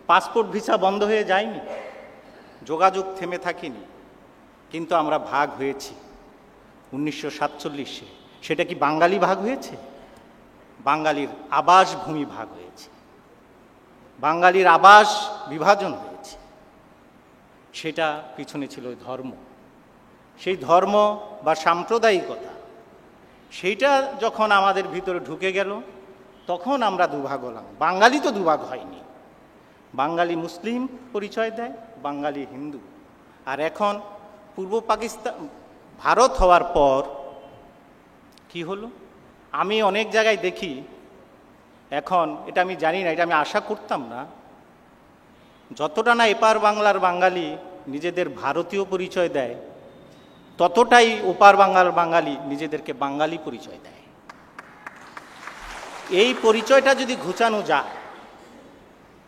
পাসপোর্ট ভিসা বন্ধ হয়ে যায়নি, যোগাযোগ থেমে থাকেনি, কিন্তু আমরা ভাগ হয়েছি 1947-এ। সেটা কি বাঙালি ভাগ হয়েছে? বাঙালির আবাস ভূমি ভাগ হয়েছে, বাঙালির আবাস বিভাজন হয়েছে। সেটা পিছনে ছিল ধর্ম। সেই ধর্ম বা সাম্প্রদায়িকতা, সেইটা যখন আমাদের ভিতরে ঢুকে গেল তখন আমরা দুভাগ হলাম। বাঙালি তো দুভাগ হয়নি। বাঙালি মুসলিম পরিচয় দেয়, বাঙালি হিন্দু। আর এখন পূর্ব পাকিস্তান, ভারত হওয়ার পর কি হলো? আমি অনেক জায়গায় দেখি এখন, এটা আমি জানি না, এটা আমি আশা করতাম না, যতটা না এপার বাংলার বাঙালি নিজেদের ভারতীয় পরিচয় দেয়, ততটাই ওপার বাংলার বাঙালি নিজেদেরকে বাঙালি পরিচয় দেয়। এই পরিচয়টা যদি ঘুচানো যায়,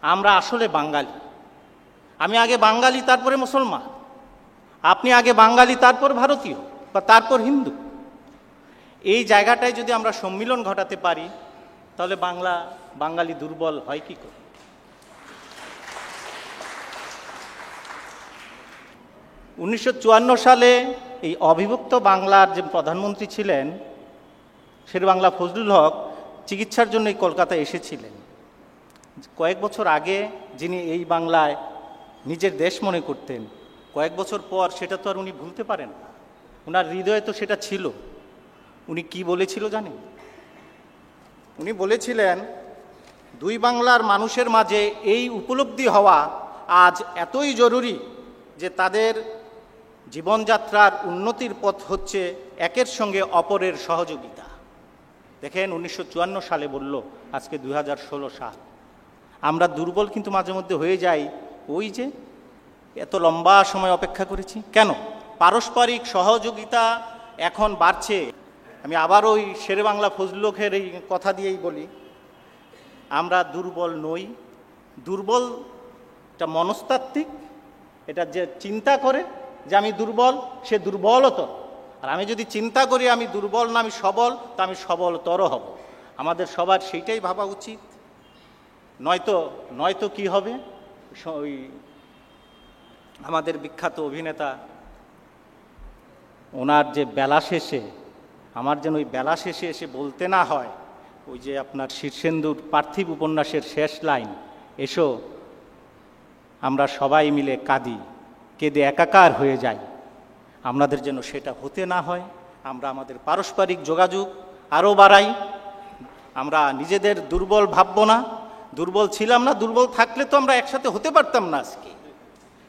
আমরা আসলে বাঙালি। আমি আগে বাঙালি, তারপরে মুসলমান। আপনি আগে বাঙালি, তারপর ভারতীয় বা তারপর হিন্দু। এই জায়গাটায় যদি আমরা সম্মিলন ঘটাতে পারি তাহলে বাঙালি দুর্বল হয় কি করে? 1954 সালে এই অবিভক্ত বাংলার যে প্রধানমন্ত্রী ছিলেন শেরেবাংলা ফজলুল হক চিকিৎসার জন্য এই কলকাতায় এসেছিলেন। কয়েক বছর আগে যিনি এই বাংলায় নিজের দেশ মনে করতেন, কয়েক বছর পর সেটা তো আর উনি ভুলতে পারেন না। ওনার হৃদয়ে তো সেটা ছিল। উনি কি বলেছিল জানেন? উনি বলেছিলেন, দুই বাংলার মানুষের মাঝে এই উপলব্ধি হওয়া আজ এতই জরুরি যে তাদের জীবনযাত্রার উন্নতির পথ হচ্ছে একের সঙ্গে অপরের সহযোগিতা। দেখেন, 1954 সালে বলল, আজকে 2016 সাল। আমরা দুর্বল কিন্তু মাঝে মধ্যে হয়ে যাই। ওই যে এত লম্বা সময় অপেক্ষা করেছি কেন? পারস্পরিক সহযোগিতা এখন বাড়ছে। আমি আবার ওই শেরেবাংলা ফজলুলের এই কথা দিয়েই বলি, আমরা দুর্বল নই। দুর্বলটা মনস্তাত্ত্বিক। এটা যে চিন্তা করে যে আমি দুর্বল, সে দুর্বলতর। আর আমি যদি চিন্তা করি আমি দুর্বল না, আমি সবল, তা আমি সবলতর হব। আমাদের সবার সেইটাই ভাবা উচিত। নয়তো কি হবে? ওই আমাদের বিখ্যাত অভিনেতা, ওনার যে বেলা শেষে, আমার যেন ওই বেলা শেষে এসে বলতে না হয়, ওই যে আপনার শীর্ষেন্দুর পার্থিব উপন্যাসের শেষ লাইন, এসো আমরা সবাই মিলে কাঁদি, কেঁদে একাকার হয়ে যাই, আপনাদের যেন সেটা হতে না হয়, আমরা আমাদের পারস্পরিক যোগাযোগ আরও বাড়াই, আমরা নিজেদের দুর্বল ভাববো না, দুর্বল ছিলাম না, দুর্বল থাকলে তো আমরা একসাথে হতে পারতাম না আজকে,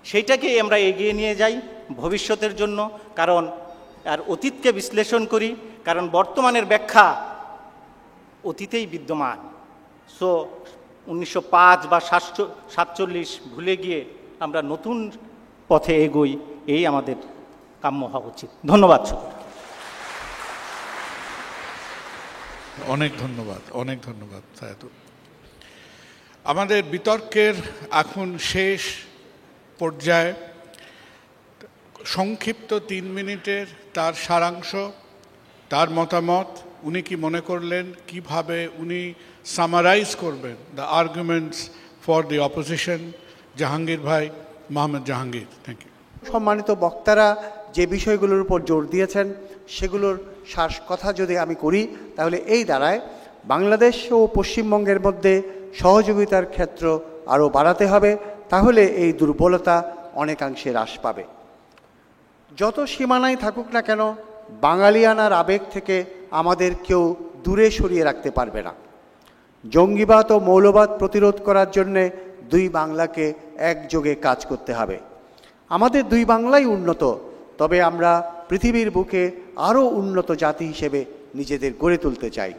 সেইটাকে আমরা এগিয়ে নিয়ে যাই ভবিষ্যতের জন্য। কারণ আর অতীতকে বিশ্লেষণ করি, কারণ বর্তমানের ব্যাখ্যা অতীতেই বিদ্যমান। সো 1905 বা 1947 ভুলে গিয়ে আমরা নতুন পথে এগোই, এই আমাদের কাম্য হওয়া উচিত। ধন্যবাদ সকলকে। অনেক ধন্যবাদ, অনেক ধন্যবাদ সায়াতুল। আমাদের বিতর্কের এখন শেষ পর্যায়ে সংক্ষিপ্ত 3 মিনিটের তার সারাংশ, তার মতামত, উনি কি মনে করলেন, কিভাবে উনি সামারাইজ করবেন the arguments for the opposition. Jahangir ভাই, মোহাম্মদ জাহাঙ্গীর। Thank you. সম্মানিত বক্তারা যে বিষয়গুলোর উপর জোর দিয়েছেন সেগুলোর শ্বাস কথা যদি আমি করি, তাহলে এই দাঁড়ায় বাংলাদেশ ও পশ্চিমবঙ্গের মধ্যে সহযোগিতার ক্ষেত্র আরও বাড়াতে হবে, তাহলে এই দুর্বলতা অনেকাংশে হ্রাস পাবে। যত সীমানায় থাকুক না কেন, বাঙালিয়ানার আবেগ থেকে আমাদের কেউ দূরে সরিয়ে রাখতে পারবে না। জঙ্গিবাদ ও মৌলবাদ প্রতিরোধ করার জন্যে দুই বাংলাকে একযোগে কাজ করতে হবে। আমাদের দুই বাংলাই উন্নত, তবে আমরা পৃথিবীর বুকে আরও উন্নত জাতি হিসেবে নিজেদের গড়ে তুলতে চাই।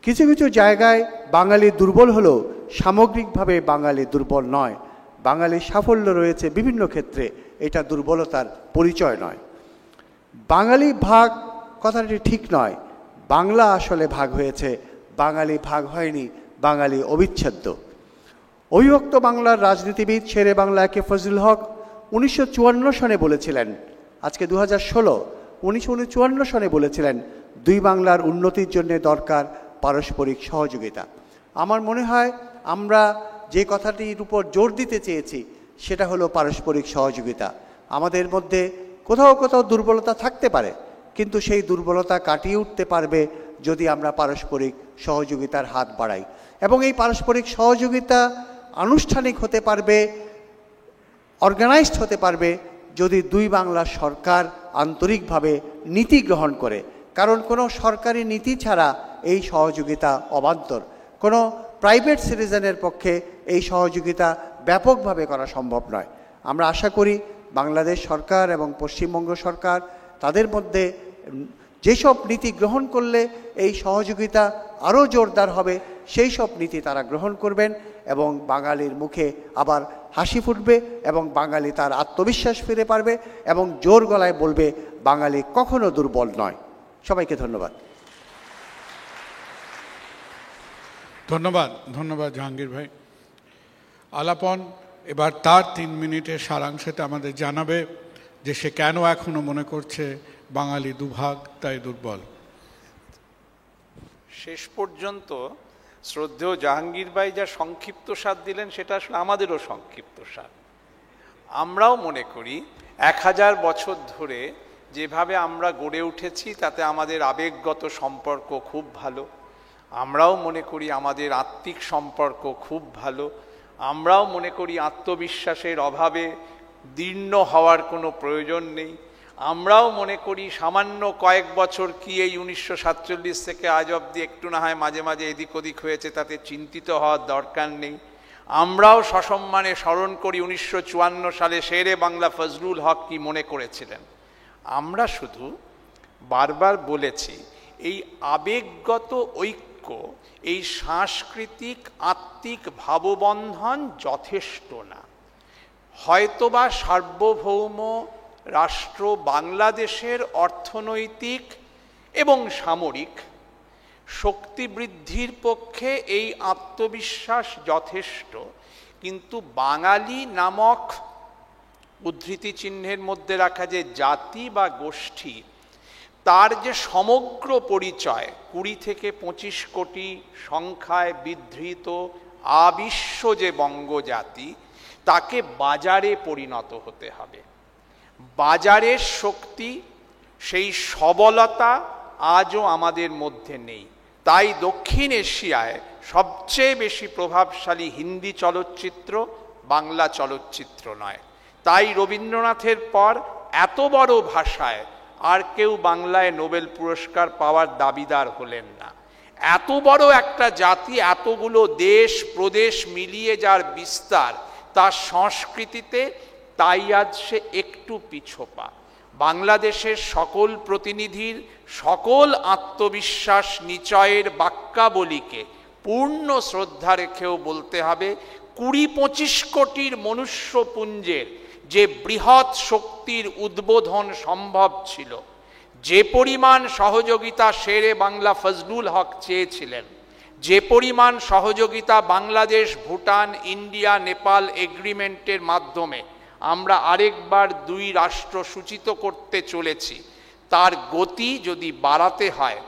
কিছু কিছু জায়গায় বাঙালি দুর্বল হলেও সামগ্রিকভাবে বাঙালি দুর্বল নয়। বাঙালির সাফল্য রয়েছে বিভিন্ন ক্ষেত্রে, এটা দুর্বলতার পরিচয় নয়। বাঙালি ভাগ কথাটি ঠিক নয়, বাংলা আসলে ভাগ হয়েছে, বাঙালি ভাগ হয়নি, বাঙালি অবিচ্ছেদ্য। অবিভক্ত বাংলার রাজনীতিবিদ শেরে বাংলা কে ফজলুল হক 1954 সনে বলেছিলেন, আজকে 2016, 1954 সনে বলেছিলেন, দুই বাংলার উন্নতির জন্য দরকার পারস্পরিক সহযোগিতা। আমার মনে হয় আমরা যে কথাটির উপর জোর দিতে চেয়েছি সেটা হলো পারস্পরিক সহযোগিতা। আমাদের মধ্যে কোথাও কোথাও দুর্বলতা থাকতে পারে, কিন্তু সেই দুর্বলতা কাটিয়ে উঠতে পারবে যদি আমরা পারস্পরিক সহযোগিতার হাত বাড়াই। এবং এই পারস্পরিক সহযোগিতা আনুষ্ঠানিক হতে পারবে, অর্গানাইজড হতে পারবে যদি দুই বাংলার সরকার আন্তরিকভাবে নীতি গ্রহণ করে। কারণ কোনো সরকারি নীতি ছাড়া এই সহযোগিতা অবান্তর। কোনো প্রাইভেট সিটিজেনের পক্ষে এই সহযোগিতা ব্যাপকভাবে করা সম্ভব নয়। আমরা আশা করি বাংলাদেশ সরকার এবং পশ্চিমবঙ্গ সরকার তাদের মধ্যে যেসব নীতি গ্রহণ করলে এই সহযোগিতা আরও জোরদার হবে সেই সব নীতি তারা গ্রহণ করবেন এবং বাঙালির মুখে আবার হাসি ফুটবে এবং বাঙালি তার আত্মবিশ্বাস ফিরে পারবে এবং জোর গলায় বলবে বাঙালি কখনো দুর্বল নয়। সবাইকে ধন্যবাদ। ধন্যবাদ, ধন্যবাদ জাহাঙ্গীর ভাই। আলাপন এবার তার 3 মিনিটের সারাংশতে আমাদের জানাবে যে সে কেন এখনো মনে করছে বাঙালি দুভাগ তাই দুর্বল। শেষ পর্যন্ত শ্রদ্ধেয় জাহাঙ্গীর ভাই যা সংক্ষিপ্ত সার দিলেন সেটা আসলে আমাদেরও সংক্ষিপ্ত সার। আমরাও মনে করি 1000 বছর ধরে যেভাবে আমরা গড়ে উঠেছি তাতে আমাদের আবেগগত সম্পর্ক খুব ভালো। আমরাও মনে করি আমাদের আত্মিক সম্পর্ক খুব ভালো। আমরাও মনে করি আত্মবিশ্বাসের অভাবে দীর্ণ হওয়ার কোনো প্রয়োজন নেই। আমরাও মনে করি সামান্য কয়েক বছর কি এই 1947 থেকে আজ অবধি একটু না হয় মাঝে মাঝে এদিক ওদিক হয়েছে, তাতে চিন্তিত হওয়ার দরকার নেই। আমরাও সসম্মানে স্মরণ করি 1954 সালে শেরে বাংলা ফজলুল হক কি মনে করেছিলেন। আমরা শুধু বারবার বলেছি এই আবেগগত ঐক্য, এই সাংস্কৃতিক আত্মিক ভাববন্ধন যথেষ্ট না। হয়তোবা সার্বভৌম রাষ্ট্র বাংলাদেশের অর্থনৈতিক এবং সামরিক শক্তি বৃদ্ধির পক্ষে এই আত্মবিশ্বাস যথেষ্ট, কিন্তু বাঙালি নামক উদ্ধৃতি চিহ্নের মধ্যে রাখা যে জাতি বা গোষ্ঠী, তার যে সমগ্র পরিচয় 20 থেকে 25 কোটি সংখ্যায় বিধৃত আবিশ্ব যে বঙ্গজাতি, তাকে বাজারে পরিণত হতে হবে। বাজারের শক্তি, সেই সবলতা আজও আমাদের মধ্যে নেই। তাই দক্ষিণ এশিয়ায় সবচেয়ে বেশি প্রভাবশালী হিন্দি চলচ্চিত্র বাংলা চলচ্চিত্র নয়। তাই রবীন্দ্রনাথের পর এত বড় ভাষায় আর কেউ বাংলায় নোবেল পুরস্কার পাওয়ার দাবিদার হলেন না। এত বড় একটা জাতি, এতগুলো দেশ প্রদেশ মিলিয়ে যার বিস্তার, তার সংস্কৃতিতে, তাই আজ সে একটু পিছোপা। বাংলাদেশের সকল প্রতিনিধির সকল আত্মবিশ্বাস নিচয়ের বাক্যাবলীকে পূর্ণ শ্রদ্ধা রেখেও বলতে হবে ২০-২৫ কোটির মনুষ্যপুঞ্জের যে বৃহৎ শক্তির উদ্বোধন সম্ভব ছিল, যে পরিমাণ সহযোগিতা শেরে বাংলা ফজলুল হক চেয়েছিলেন, যে পরিমাণ সহযোগিতা বাংলাদেশ, ভুটান, ইন্ডিয়া, নেপাল এগ্রিমেন্টের মাধ্যমে আমরা আরেকবার ২ রাষ্ট্র সূচিত করতে চলেছি, তার গতি যদি বাড়াতে হয়,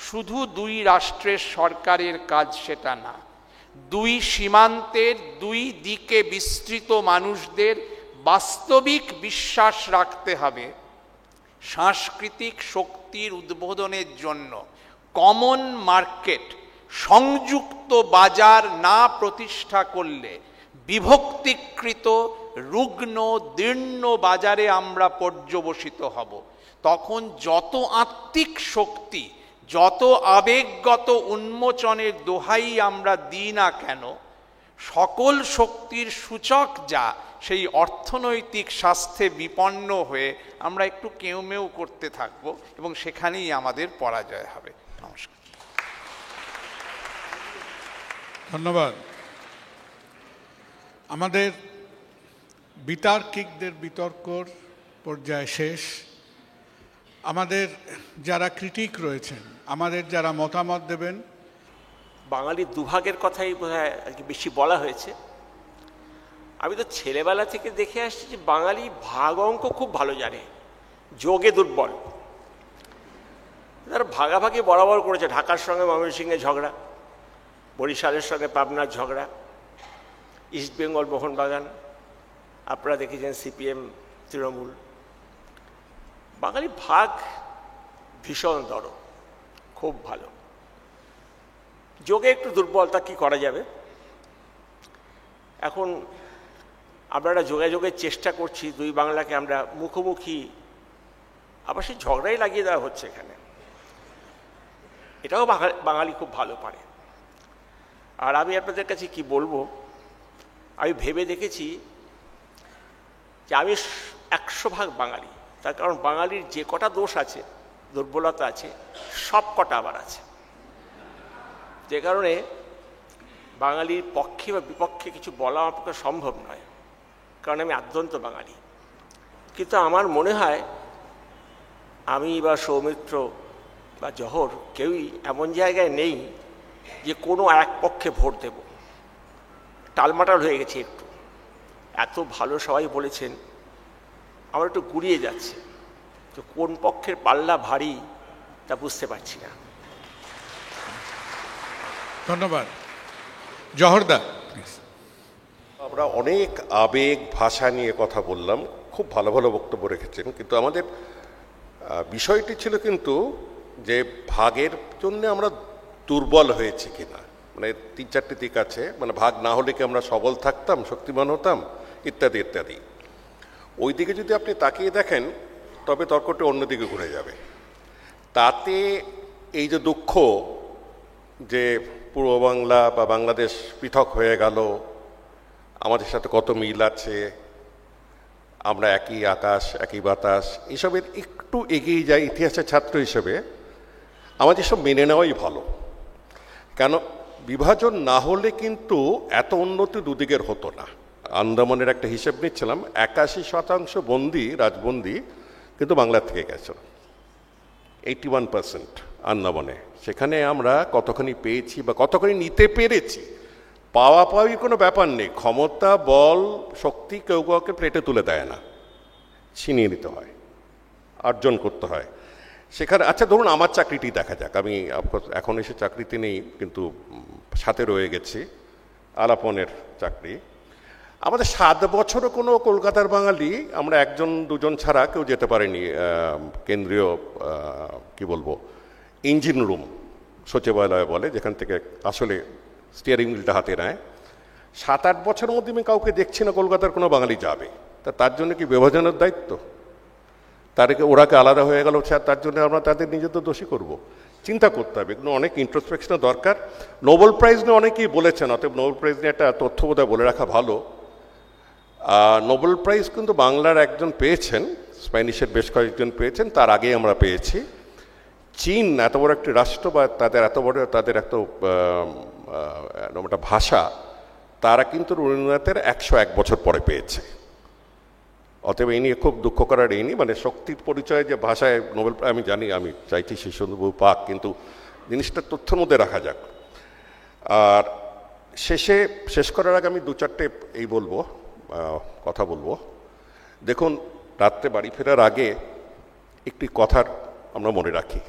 শুধু ২ রাষ্ট্রের সরকারের কাজ সেটা না। ২ সীমান্তের ২ দিকে বিস্তৃত মানুষদের বাস্তবিক বিশ্বাস রাখতে হবে সাংস্কৃতিক শক্তির উদ্বোধনের জন্য কমন মার্কেট, সংযুক্ত বাজার না প্রতিষ্ঠা করলে বিভক্তিকৃত রুগ্ন দীর্ণ বাজারে আমরা পর্যবসিত হব। তখন যত আত্মিক শক্তি, যত আবেগগত উন্মোচনের দোহাই আমরা দিই না কেন, সকল শক্তির সূচক যা, সেই অর্থনৈতিক স্বাস্থ্যে বিপন্ন হয়ে আমরা একটু কেউমেউ করতে থাকব এবং সেখানেই আমাদের পরাজয় হবে। নমস্কার। ধন্যবাদ। আমাদের বিতার্কিকদের বিতর্কর পর্যায় শেষ। আমাদের যারা ক্রিটিক রয়েছেন, আমাদের যারা মতামত দেবেন, বাঙালির দুভাগের কথাই বোধহয় আর কি বেশি বলা হয়েছে। আমি তো ছেলেবেলা থেকে দেখে আসছি যে বাঙালি ভাগ অঙ্ক খুব ভালো জানে, যোগে দুর্বল। তারা ভাগাভাগি বরাবর করেছে। ঢাকার সঙ্গে ময়মনসিংহের ঝগড়া, বরিশালের সঙ্গে পাবনার ঝগড়া, ইস্ট বেঙ্গল মোহনবাগান, আপনারা দেখেছেন সিপিএম তৃণমূল। বাঙালি ভাগ ভীষণ দর, খুব ভালো। যোগে একটু দুর্বল, তা কী করা যাবে? এখন আমরা যোগাযোগের চেষ্টা করছি, ২ বাংলাকে আমরা মুখোমুখি, আবার সেই ঝগড়াই লাগিয়ে দেওয়া হচ্ছে এখানে। এটাও বাঙালি খুব ভালো পারে। আর আমি আপনাদের কাছে কি বলবো, আমি ভেবে দেখেছি যে আমি ১০০% বাঙালি। তার কারণ বাঙালির যে কটা দোষ আছে, দুর্বলতা আছে, সব কটা আবার আছে। যে কারণে বাঙালির পক্ষে বা বিপক্ষে কিছু বলা আমার পক্ষে সম্ভব নয়, কারণ আমি আদ্যন্ত বাঙালি। কিন্তু আমার মনে হয় আমি বা সৌমিত্র বা জহর কেউই এমন জায়গায় নেই যে কোনো এক পক্ষে ভোট দেব। টালমাটাল হয়ে গেছে একটু। এত ভালো সবাই বলেছেন, আমার একটু গুড়িয়ে যাচ্ছে, তো কোন পক্ষের পাল্লা ভারী তা বুঝতে পারছি না। ধন্যবাদ। জহরদা। আমরা অনেক আবেগ ভাষা নিয়ে কথা বললাম, খুব ভালো ভালো বক্তব্য রেখেছেন, কিন্তু আমাদের বিষয়টি ছিল কিন্তু যে ভাগের জন্য আমরা দুর্বল হয়েছি কিনা, মানে ৩-৪টি দিক আছে, মানে ভাগ না হলে কি আমরা সবল থাকতাম, শক্তিমান হতাম, ইত্যাদি ইত্যাদি। ওই দিকে যদি আপনি তাকিয়ে দেখেন তবে তর্কটি অন্যদিকে ঘুরে যাবে। তাতে এই যে দুঃখ যে পূর্ব বাংলা বা বাংলাদেশ পৃথক হয়ে গেল, আমাদের সাথে কত মিল আছে, আমরা একই আকাশ একই বাতাস, এসবের একটু এগিয়ে যাই ইতিহাসের ছাত্র হিসেবে। আমাদের সব মেনে নেওয়াই ভালো, কেন বিভাজন না হলে কিন্তু এত উন্নতি দুদিকের হতো না। আন্দামানের একটা হিসেব নিচ্ছিলাম, ৮১% বন্দি, রাজবন্দি কিন্তু বাংলা থেকে গেছে, 81% আন্দামানে। সেখানে আমরা কতখানি পেয়েছি বা কতখানি নিতে পেরেছি, পাওয়া পাওয়ার কোনো ব্যাপার নেই। ক্ষমতা, বল, শক্তি কেউ কাউকে প্লেটে তুলে দেয় না, ছিনিয়ে নিতে হয়, অর্জন করতে হয়। সেখানে আচ্ছা ধরুন আমার চাকরিটি দেখা যাক, আমি এখন এসে চাকরিতে নেই, কিন্তু সাথে রয়ে গেছি, আলাপনের চাকরি। আমাদের ৭ বছরও কোনো কলকাতার বাঙালি আমরা ১-২ ছাড়া কেউ যেতে পারেনি কেন্দ্রীয় কি বলবো ইঞ্জিন রুম, সচিবালয় বলে, যেখান থেকে আসলে স্টিয়ারিং হুইলটা হাতে নেয়। ৭-৮ বছরের মধ্যে আমি কাউকে দেখছি না কলকাতার কোনো বাঙালি যাবে। তার জন্য কি বিভাজনের দায়িত্ব? ওরাকে আলাদা হয়ে গেল, তার জন্য আমরা তাদের নিজেদের দোষী করব? চিন্তা করতে হবে, এগুলো অনেক ইন্ট্রোস্পেকশনের দরকার। নোবেল প্রাইজ নিয়ে অনেকেই বলেছেন, অতএব নোবেল প্রাইজ নিয়ে একটা তথ্য বোধহয় বলে রাখা ভালো। নোবেল প্রাইজ কিন্তু বাংলার একজন পেয়েছেন, স্প্যানিশের বেশ কয়েকজন পেয়েছেন, তার আগেই আমরা পেয়েছি। চীন এত বড় একটি রাষ্ট্র, বা তাদের একটা ভাষা, তারা কিন্তু রবীন্দ্রনাথের 101 বছর পরে পেয়েছে। অতএব এই নিয়ে খুব দুঃখ করার এই নেই, মানে শক্তির পরিচয় যে ভাষায় নোবেল, আমি জানি, আমি চাইছি শিশুবাবু পাক, কিন্তু জিনিসটা তথ্যের মধ্যে রাখা যাক। আর শেষ করার আগে আমি 2-4টে কথা বলবো। দেখুন, রাত্রে বাড়ি ফেরার আগে একটি কথার আমরা মনে রাখি,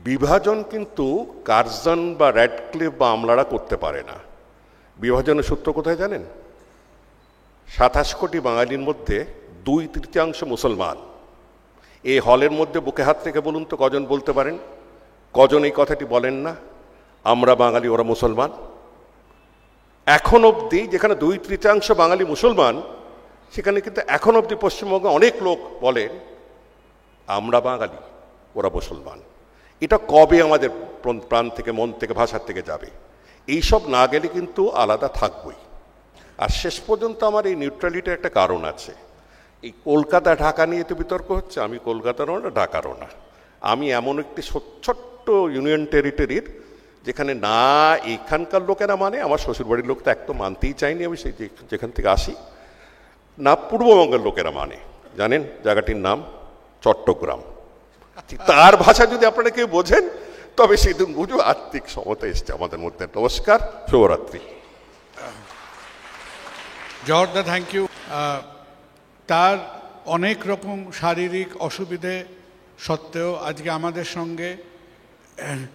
বিভাজন কিন্তু কার্জন বা র্যাডক্লিফ বা আমলারা করতে পারে না। বিভাজনের সূত্র কোথায় জানেন? 27 কোটি বাঙালির মধ্যে 2/3 মুসলমান। এই হলের মধ্যে বুকে হাত থেকে বলুন তো কজন বলতে পারেন, কজন এই কথাটি বলেন না, আমরা বাঙালি ওরা মুসলমান? এখন অবধি যেখানে 2/3 বাঙালি মুসলমান, সেখানে কিন্তু এখন অবধি পশ্চিমবঙ্গে অনেক লোক বলেন আমরা বাঙালি ওরা মুসলমান। এটা কবে আমাদের প্রাণ থেকে, মন থেকে, ভাষার থেকে যাবে? এইসব না গেলে কিন্তু আলাদা থাকবই। আর শেষ পর্যন্ত আমার এই নিউট্রালিটির একটা কারণ আছে। এই কলকাতা ঢাকা নিয়ে তো বিতর্ক হচ্ছে, আমি কলকাতারও না, ঢাকারও না। আমি এমন একটি ছোট্ট ইউনিয়ন টেরিটরির, যেখানে না এখানকার লোকেরা মানে, আমার শ্বশুরবাড়ির লোক তো একদম মানতেই চাইনি আমি, সেই যেখান থেকে আসি, না পূর্ববঙ্গের লোকেরা মানে। জানেন জায়গাটির নাম? চট্টগ্রাম। তার ভাষা যদি আপনারা কেউ বোঝেন, তবে সেদিন বুঝো আত্মিক সমতা এসছে আমাদের মধ্যে। নমস্কার, শুভরাত্রি। জর্দা, থ্যাংক ইউ। তার অনেক রকম শারীরিক অসুবিধে সত্ত্বেও আজকে আমাদের সঙ্গে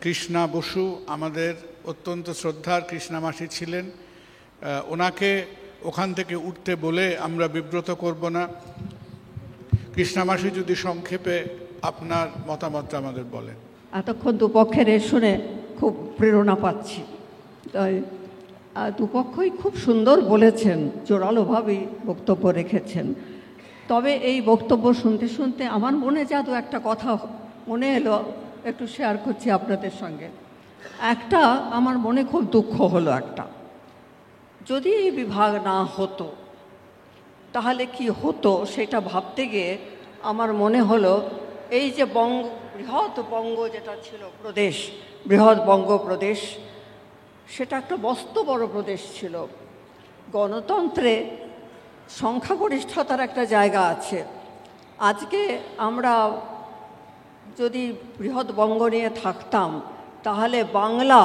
কৃষ্ণা বসু, আমাদের অত্যন্ত শ্রদ্ধার কৃষ্ণা মাসি ছিলেন। ওনাকে ওখান থেকে উঠতে বলে আমরা বিব্রত করব না। কৃষ্ণা মাসি যদি সংক্ষেপে আপনার মতামতটা আমাদের বলেন। এতক্ষণ দুপক্ষের শুনে খুব প্রেরণা পাচ্ছি। তাই দুপক্ষই খুব সুন্দর বলেছেন, জোরালোভাবেই বক্তব্য রেখেছেন। তবে এই বক্তব্য শুনতে শুনতে আমার মনে যা দু একটা কথা মনে এলো, একটু শেয়ার করছি আপনাদের সঙ্গে। একটা আমার মনে খুব দুঃখ হলো, একটা যদি এই বিভাগ না হতো তাহলে কি হতো সেটা ভাবতে গিয়ে আমার মনে হলো, এই যে বৃহৎ বঙ্গ যেটা ছিল প্রদেশ, বৃহৎ বঙ্গ প্রদেশ, সেটা একটা মস্ত বড় প্রদেশ ছিল। গণতন্ত্রে সংখ্যাগরিষ্ঠতার একটা জায়গা আছে। আজকে আমরা যদি বৃহৎ বঙ্গ নিয়ে থাকতাম, তাহলে বাংলা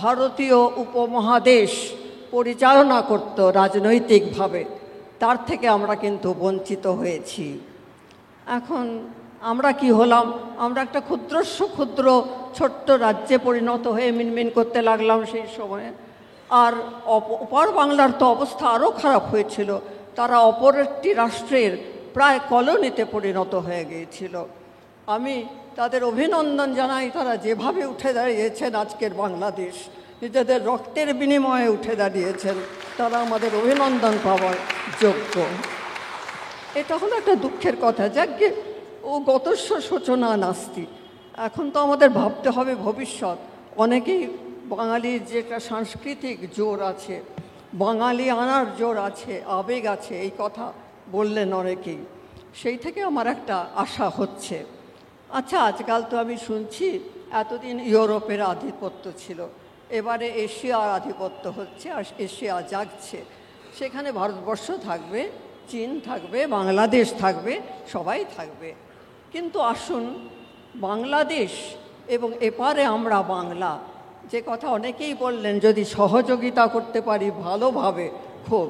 ভারতীয় উপমহাদেশ পরিচালনা করত রাজনৈতিকভাবে। তার থেকে আমরা কিন্তু বঞ্চিত হয়েছি। এখন আমরা কি হলাম? আমরা একটা ক্ষুদ্রস্ব ক্ষুদ্র ছোট্ট রাজ্যে পরিণত হয়ে মিনমিন করতে লাগলাম সেই সময়ে। আর অপর বাংলার তো অবস্থা আরও খারাপ হয়েছিল। তারা অপর একটি রাষ্ট্রের প্রায় কলোনিতে পরিণত হয়ে গিয়েছিল। আমি তাদের অভিনন্দন জানাই, তারা যেভাবে উঠে দাঁড়িয়েছেন আজকের বাংলাদেশ, নিজেদের রক্তের বিনিময়ে উঠে দাঁড়িয়েছেন, তারা আমাদের অভিনন্দন পাওয়ার যোগ্য। এটা হলো একটা দুঃখের কথা। যাকে ও গতস্ব সূচনা নাস্তি, এখন তো আমাদের ভাবতে হবে ভবিষ্যৎ। অনেকেই বাঙালির যেটা সাংস্কৃতিক জোর আছে, বাঙালি আনার জোর আছে, আবেগ আছে, এই কথা বললেন অনেকেই। সেই থেকে আমার একটা আশা হচ্ছে। আচ্ছা, আজকাল তো আমি শুনছি এতদিন ইউরোপের আধিপত্য ছিল, এবারে এশিয়ার আধিপত্য হচ্ছে, আর এশিয়া জাগছে। সেখানে ভারতবর্ষ থাকবে, চীন থাকবে, বাংলাদেশ থাকবে, সবাই থাকবে। কিন্তু আসুন, বাংলাদেশ এবং এপারে আমরা বাংলা, যে কথা অনেকেই বললেন, যদি সহযোগিতা করতে পারি ভালোভাবে খুব,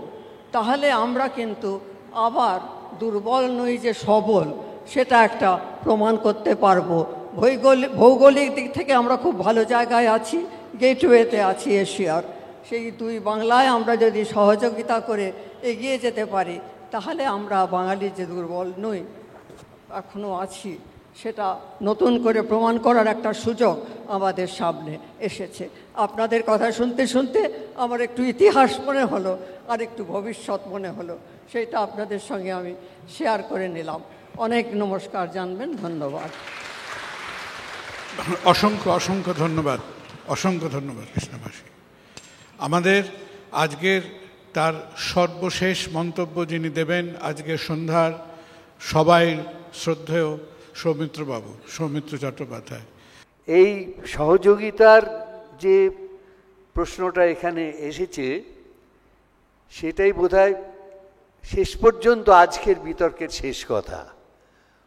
তাহলে আমরা কিন্তু আবার দুর্বল নই যে সবল, সেটা একটা প্রমাণ করতে পারবো। ভৌগোলিক দিক থেকে আমরা খুব ভালো জায়গায় আছি, গেটওয়েতে আছি এশিয়ার। সেই দুই বাংলায় আমরা যদি সহযোগিতা করে এগিয়ে যেতে পারি, তাহলে আমরা বাঙালি যে দুর্বল নই, এখনও আছি, সেটা নতুন করে প্রমাণ করার একটা সুযোগ আমাদের সামনে এসেছে। আপনাদের কথা শুনতে শুনতে আমার একটু ইতিহাস মনে হলো, আর একটু ভবিষ্যৎ মনে হলো, সেটা আপনাদের সঙ্গে আমি শেয়ার করে নিলাম। অনেক নমস্কার জানবেন। ধন্যবাদ। অসংখ্য অসংখ্য ধন্যবাদ, অসংখ্য ধন্যবাদ কৃষ্ণবাসী। আমাদের আজকের তার সর্বশেষ মন্তব্য যিনি দেবেন আজকের সন্ধ্যার সবাই শ্রদ্ধেয় সৌমিত্রবাবু, সৌমিত্র চট্টোপাধ্যায়। এই সহযোগিতার যে প্রশ্নটা এখানে এসেছে সেটাই বোধহয় শেষ পর্যন্ত আজকের বিতর্কের শেষ কথা।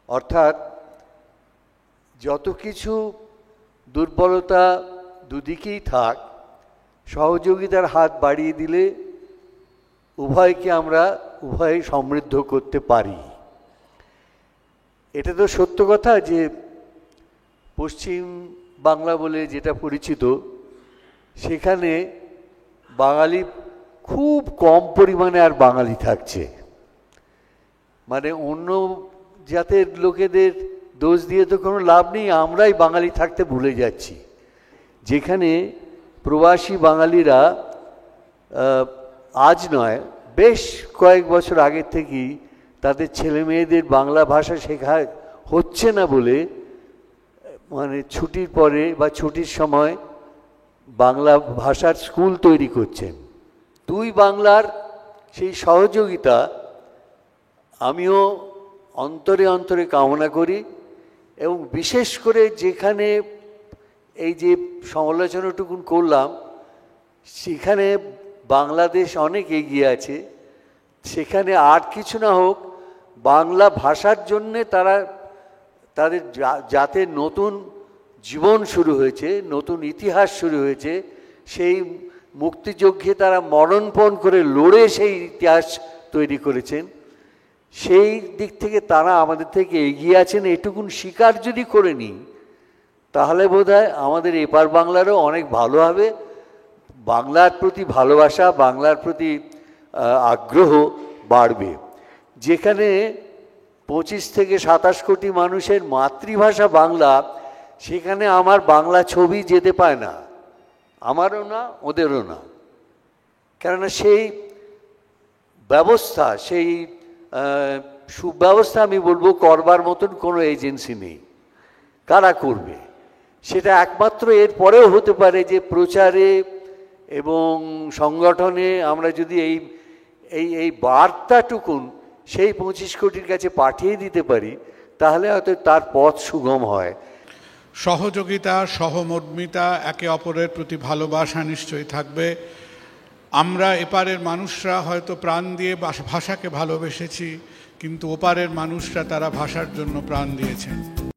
অর্থাৎ যত কিছু দুর্বলতা দুদিকেই থাক, সহযোগিতার হাত বাড়িয়ে দিলে উভয়কে আমরা উভয়ে সমৃদ্ধ করতে পারি। এটা তো সত্য কথা যে পশ্চিম বাংলা বলে যেটা পরিচিত, সেখানে বাঙালি খুব কম পরিমাণে আর বাঙালি থাকছে। মানে অন্য জাতের লোকেদের দোষ দিয়ে তো কোনো লাভ নেই, আমরাই বাঙালি থাকতে ভুলে যাচ্ছি। যেখানে প্রবাসী বাঙালিরা আজ নয়, বেশ কয়েক বছর আগের থেকেই তাদের ছেলে মেয়েদের বাংলা ভাষা শেখা হচ্ছে না বলে মানে ছুটির পরে বা ছুটির সময় বাংলা ভাষার স্কুল তৈরি করছেন। দুই বাংলার সেই সহযোগিতা আমিও অন্তরে অন্তরে কামনা করি, এবং বিশেষ করে যেখানে এই যে সমালোচনাটুকুন করলাম সেখানে বাংলাদেশ অনেক এগিয়ে আছে, সেখানে আর কিছু না হোক বাংলা ভাষার জন্যে তারা তাদের যাতে নতুন জীবন শুরু হয়েছে, নতুন ইতিহাস শুরু হয়েছে, সেই মুক্তিযুদ্ধে তারা মরণপণ করে লড়ে সেই ইতিহাস তৈরি করেছেন, সেই দিক থেকে তারা আমাদের থেকে এগিয়ে আছেন। এটুকুন স্বীকার যদি করে নিই তাহলে বোধহয় আমাদের এপার বাংলারও অনেক ভালো হবে। বাংলার প্রতি ভালোবাসা, বাংলার প্রতি আগ্রহ বাড়বে। যেখানে 25 থেকে 27 কোটি মানুষের মাতৃভাষা বাংলা, সেখানে আমার বাংলা ছবি যেতে পায় না, আমারও না ওদেরও না। কেননা সেই ব্যবস্থা, সেই সুব্যবস্থা আমি বলবো করবার মতন কোনো এজেন্সি নেই। কারা করবে সেটা? একমাত্র এর পরেও হতে পারে যে প্রচারে এবং সংগঠনে আমরা যদি এই এই এই বার্তাটুকুন সেই 25 কোটির কাছে পাঠিয়ে দিতে পারি তাহলে হয়তো তার পথ সুগম হয়। সহযোগিতা, সহমর্মিতা, একে অপরের প্রতি ভালোবাসা নিশ্চয়ই থাকবে। আমরা এপারের মানুষরা হয়তো প্রাণ দিয়ে ভাষাকে ভালোবেসেছি, কিন্তু ওপারের মানুষরা তারা ভাষার জন্য প্রাণ দিয়েছেন।